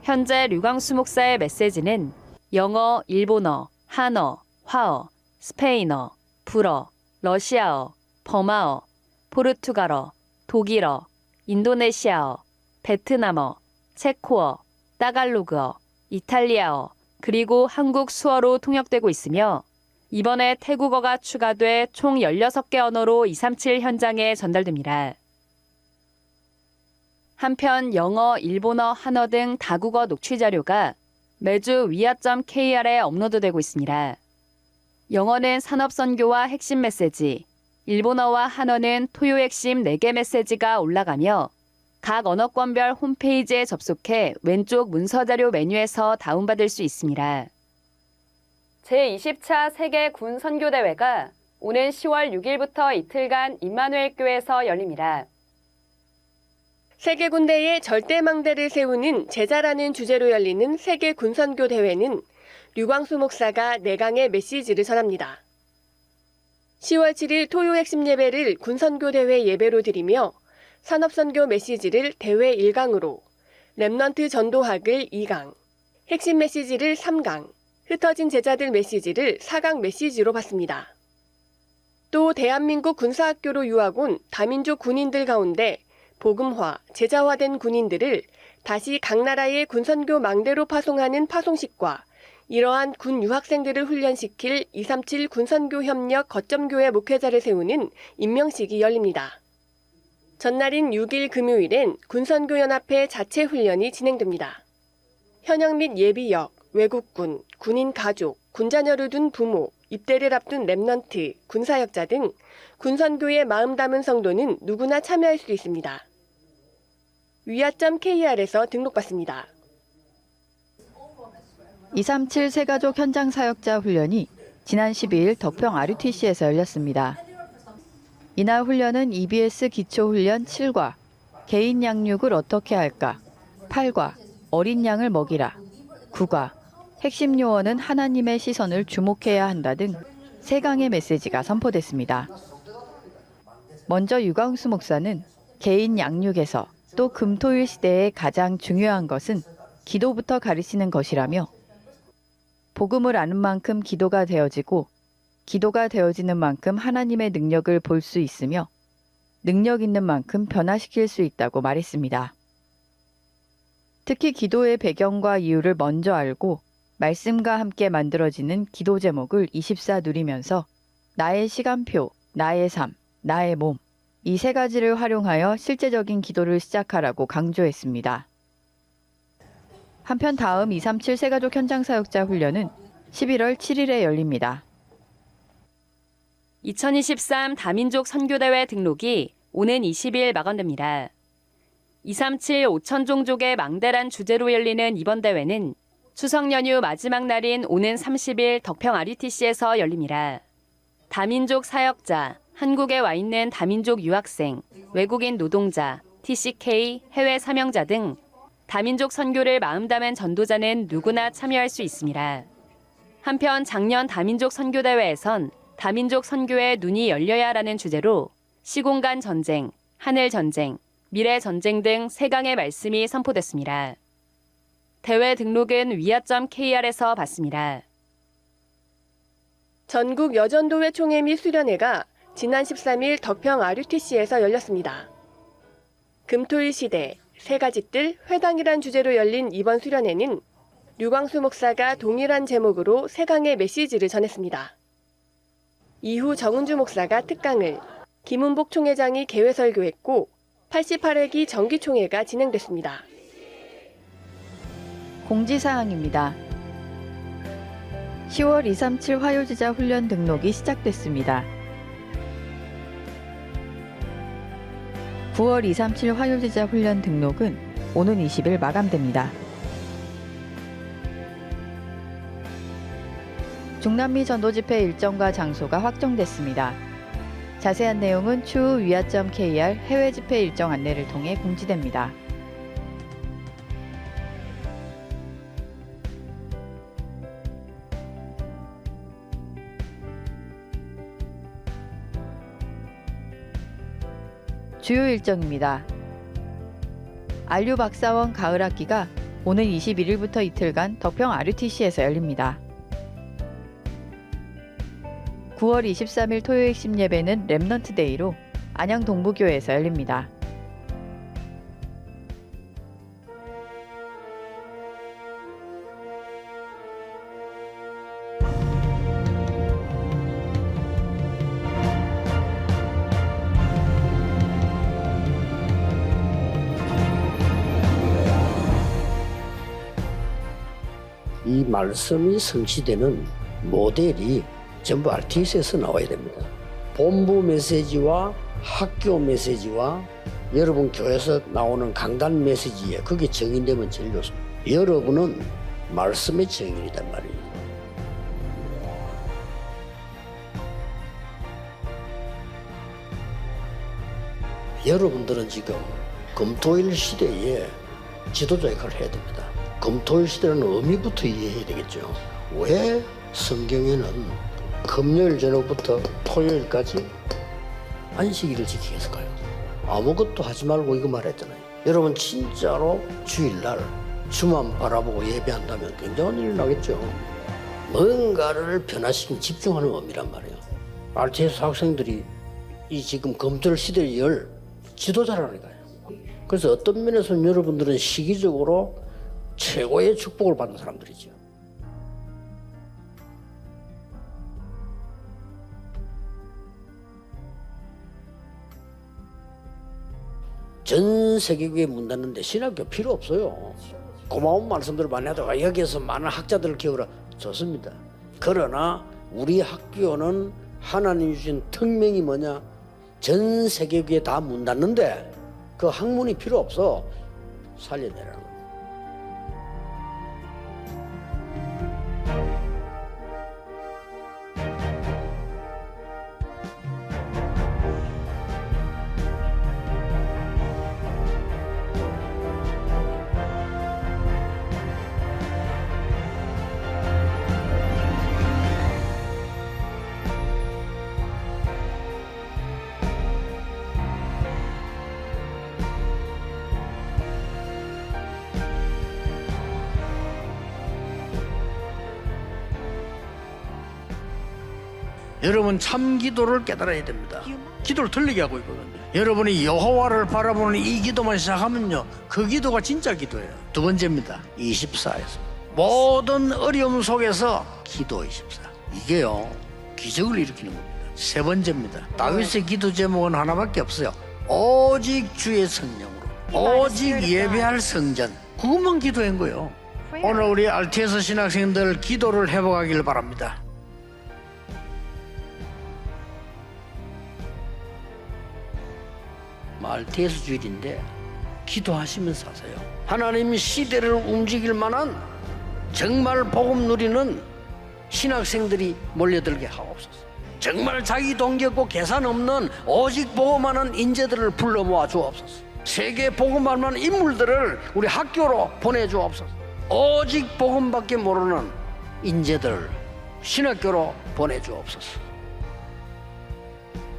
현재 류광수 목사의 메시지는 영어, 일본어, 한어, 화어, 스페인어, 불어, 러시아어, 버마어, 포르투갈어, 독일어, 인도네시아어, 베트남어, 체코어, 따갈로그어, 이탈리아어, 그리고 한국 수어로 통역되고 있으며 이번에 태국어가 추가돼 총 16개 언어로 237 현장에 전달됩니다. 한편 영어, 일본어, 한어 등 다국어 녹취 자료가 매주 위아.kr에 업로드되고 있습니다. 영어는 산업선교와 핵심 메시지, 일본어와 한어는 토요 핵심 4개 메시지가 올라가며 각 언어권별 홈페이지에 접속해 왼쪽 문서자료 메뉴에서 다운받을 수 있습니다. 제20차 세계 군 선교대회가 오는 10월 6일부터 이틀간 임마누엘 교회에서 열립니다. 세계 군대의 절대망대를 세우는 제자라는 주제로 열리는 세계 군선교 대회는 류광수 목사가 내강의 메시지를 전합니다. 10월 7일 토요 핵심 예배를 군선교 대회 예배로 드리며 산업선교 메시지를 대회 1강으로, 렘넌트 전도학을 2강, 핵심 메시지를 3강, 흩어진 제자들 메시지를 4강 메시지로 봤습니다. 또 대한민국 군사학교로 유학 온 다민족 군인들 가운데 복음화, 제자화된 군인들을 다시 각 나라의 군선교 망대로 파송하는 파송식과 이러한 군 유학생들을 훈련시킬 237 군선교 협력 거점교회 목회자를 세우는 임명식이 열립니다. 전날인 6일 금요일엔 군선교연합회 자체 훈련이 진행됩니다. 현역 및 예비역, 외국군, 군인 가족, 군자녀를 둔 부모, 입대를 앞둔 렘넌트, 군사역자 등 군선교에 마음 담은 성도는 누구나 참여할 수 있습니다. 위아.kr에서 등록받습니다. 237 세가족 현장 사역자 훈련이 지난 12일 덕평 RUTC에서 열렸습니다. 이날 훈련은 EBS 기초훈련 7과 개인 양육을 어떻게 할까, 8과 어린 양을 먹이라, 9과 핵심 요원은 하나님의 시선을 주목해야 한다 등 3강의 메시지가 선포됐습니다. 먼저 유광수 목사는 개인 양육에서 또 금토일 시대에 가장 중요한 것은 기도부터 가르치는 것이라며 복음을 아는 만큼 기도가 되어지고 기도가 되어지는 만큼 하나님의 능력을 볼 수 있으며 능력 있는 만큼 변화시킬 수 있다고 말했습니다. 특히 기도의 배경과 이유를 먼저 알고 말씀과 함께 만들어지는 기도 제목을 24 누리면서 나의 시간표, 나의 삶, 나의 몸, 이 3가지를 활용하여 실제적인 기도를 시작하라고 강조했습니다. 한편 다음 237 세가족 현장 사역자 훈련은 11월 7일에 열립니다. 2023 다민족 선교대회 등록이 오는 20일 마감됩니다. 237 5천 종족의 망대란 주제로 열리는 이번 대회는 추석 연휴 마지막 날인 오는 30일 덕평 RUTC에서 열립니다. 다민족 사역자, 한국에 와 있는 다민족 유학생, 외국인 노동자, TCK, 해외 사명자 등 다민족 선교를 마음 담은 전도자는 누구나 참여할 수 있습니다. 한편 작년 다민족 선교대회에선 다민족 선교에 눈이 열려야라는 주제로 시공간 전쟁, 하늘 전쟁, 미래 전쟁 등 3강의 말씀이 선포됐습니다. 대회 등록은 위아.kr에서 받습니다. 전국 여전도회 총회 및 수련회가 지난 13일 덕평 RUTC에서 열렸습니다. 금토일 시대, 세 가지 뜰, 회당이란 주제로 열린 이번 수련회는 류광수 목사가 동일한 제목으로 세 강의 메시지를 전했습니다. 이후 정은주 목사가 특강을, 김은복 총회장이 개회 설교했고 88회기 정기총회가 진행됐습니다. 공지사항입니다. 10월 237 화요지자 훈련 등록이 시작됐습니다. 9월 237 화요지자 훈련 등록은 오는 20일 마감됩니다. 중남미 전도집회 일정과 장소가 확정됐습니다. 자세한 내용은 추후 위아.kr 해외 집회 일정 안내를 통해 공지됩니다. 주요 일정입니다. 안류 박사원 가을학기가 오는 21일부터 이틀간 덕평 RUTC에서 열립니다. 9월 23일 토요 핵심 예배는 렘넌트 데이로 안양 동부교회에서 열립니다. 이 말씀이 성취되는 모델이 전부 RTS에서 나와야 됩니다. 본부 메시지와 학교 메시지와 여러분 교회에서 나오는 강단 메시지에 그게 정인되면 제일 좋습니다. 여러분은 말씀의 정인이란 말이에요. 여러분들은 지금 금토일 시대에 지도자 역할을 해야 됩니다. 금토일 시대라는 의미부터 이해해야 되겠죠. 왜 성경에는 금요일 저녁부터 토요일까지 안식일을 지키게 했을까요? 아무것도 하지 말고 이거 말했잖아요. 여러분 진짜로 주일날 주만 바라보고 예배한다면 굉장한 일이 나겠죠. 뭔가를 변화시킨 집중하는 의미란 말이에요. RTS 학생들이 이 지금 금토일 시대를 열 지도자라니까요. 그래서 어떤 면에서는 여러분들은 시기적으로 최고의 축복을 받는 사람들이죠. 전 세계교회 문 닫는데 신학교 필요 없어요. 고마운 말씀들을 많이 하다가 여기에서 많은 학자들을 키우라 좋습니다. 그러나 우리 학교는 하나님이 주신 특명이 뭐냐? 전 세계교회 다 문 닫는데 그 학문이 필요 없어. 살려내라는 거예요. 여러분 참 기도를 깨달아야 됩니다. 기도를 틀리게 하고 있거든요. 여러분이 여호와를 바라보는 이 기도만 시작하면요, 그 기도가 진짜 기도예요. 두 번째입니다. 24에서 모든 어려움 속에서 기도 24. 이게요 기적을 일으키는 겁니다. 세 번째입니다. 다윗의 기도 제목은 하나밖에 없어요. 오직 주의 성령으로, 오직 예배할 성전. 그것만 기도한 거예요. 오늘 우리 RTS 신학생들 기도를 회복하길 바랍니다. RTS 주일인데 기도하시면서 하세요. 하나님 시대를 움직일 만한 정말 복음 누리는 신학생들이 몰려들게 하옵소서. 정말 자기 동기 없고 계산 없는 오직 복음하는 인재들을 불러 모아 주옵소서. 세계 복음할 만한 인물들을 우리 학교로 보내주옵소서. 오직 복음밖에 모르는 인재들 신학교로 보내주옵소서.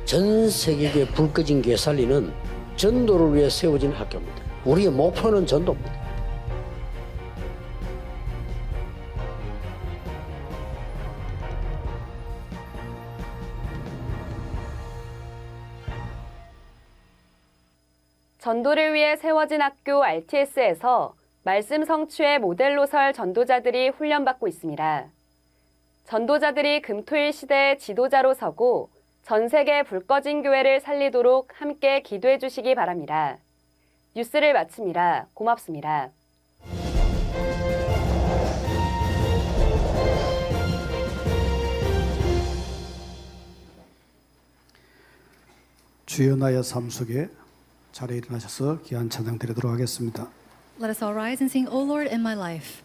전 세계에 불 꺼진 교회 살리는 전도를 위해 세워진 학교입니다. 우리의 목표는 전도입니다. 전도를 위해 세워진 학교 RTS에서 말씀 성취의 모델로 설 전도자들이 훈련받고 있습니다. 전도자들이 금토일 시대의 지도자로 서고 전 세계 불 꺼진 교회를 살리도록 함께 기도해 주시기 바랍니다. 뉴스를 마칩니다. 고맙습니다. 주여 나의 삶 속에 자리에 일어나셔서 귀한 찬양 드리도록 하겠습니다. Let us all rise and sing, O Lord, in my life.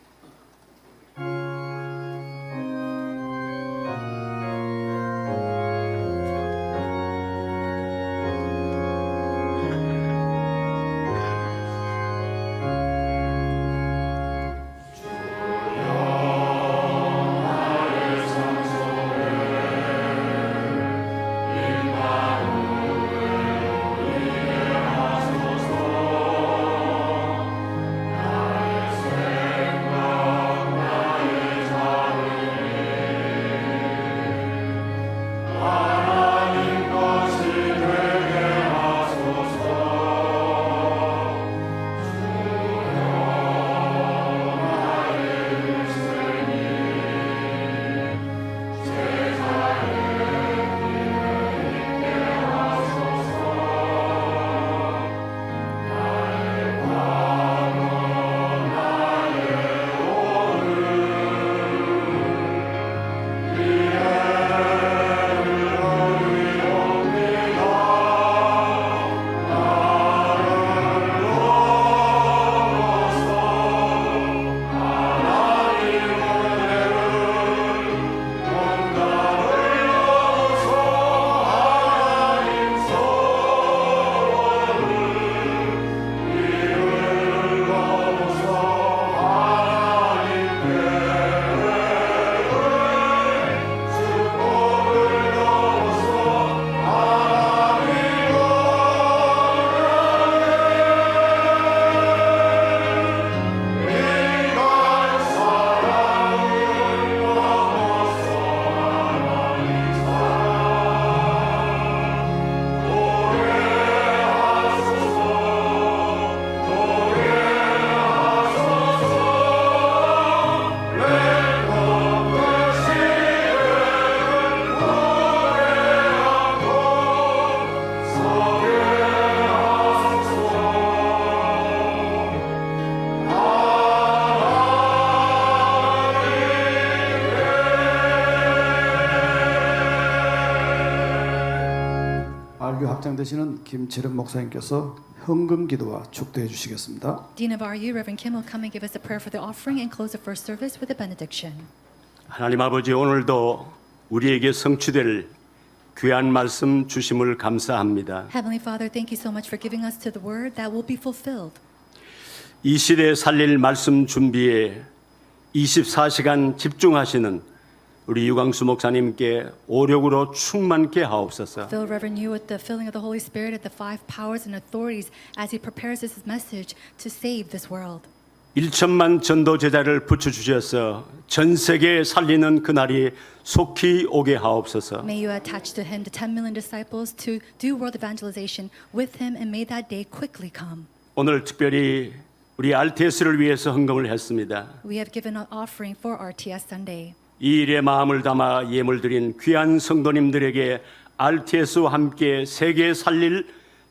알교 학장 되시는 김철현 목사님께서 헌금 기도와 축도해 주시겠습니다. Dean of RU, Reverend Kim will come and give us a prayer for the offering and close the first service with a benediction. 하나님 아버지, 오늘도 우리에게 성취될 귀한 말씀 주심을 감사합니다. Heavenly Father, thank you so much for giving us to the word that will be fulfilled. 이 시대에 살릴 말씀 준비에 24시간 집중하시는 우리 유광수 목사님께 오력으로 충만케 하옵소서. Fill Reverend Yu with the filling of the Holy Spirit at the five powers and authorities as he prepares his message to save this world. 1천만 전도 제자를 붙여주셔서 전 세계에 살리는 그날이 속히 오게 하옵소서. May you attach to him the 10 million disciples to do world evangelization with him, and may that day quickly come. 오늘 특별히 우리 RTS를 위해서 헌금을 했습니다. We have given an offering for RTS Sunday. 이 일에 마음을 담아 예물 드린 귀한 성도님들에게 RTS와 함께 세계에 살릴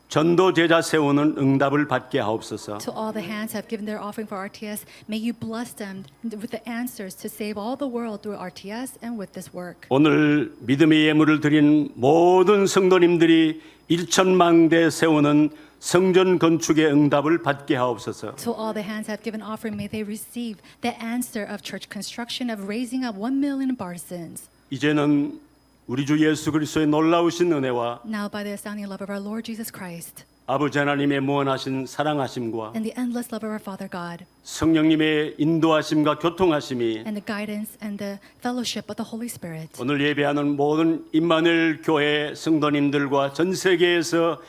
전도 제자 세우는 응답을 받게 하옵소서. To all the hands who have given their offering for RTS, may you bless them with the answers to save all the world through RTS and with this work. 오늘 믿음의 예물을 드린 모든 성도님들이 1천망대 세우는 성전 건축의 응답을 받게 하옵소서. To all the hands who have given offering, may they receive the answer of church construction of raising up 1 million partisans. 이제는 우리 주 예수 그리스도의 놀라우신 은혜와 Now by the astounding love of our Lord Jesus Christ 아버지 하나님의 무한하신 사랑하심과 and the endless love of our Father God 성령님의 인도하심과 교통하심이 and the guidance and the fellowship of the Holy Spirit 오늘 예배하는 모든 임마누엘 교회 성도님들과 전 세계에서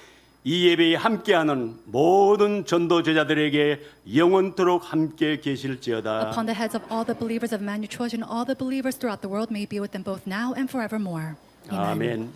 이 예배에 함께하는 모든 전도 제자들에게 영원토록 함께 계실지어다. upon the heads of all the believers of Emmanuel Church and all the believers throughout the world may be with them both now and forevermore. 아멘.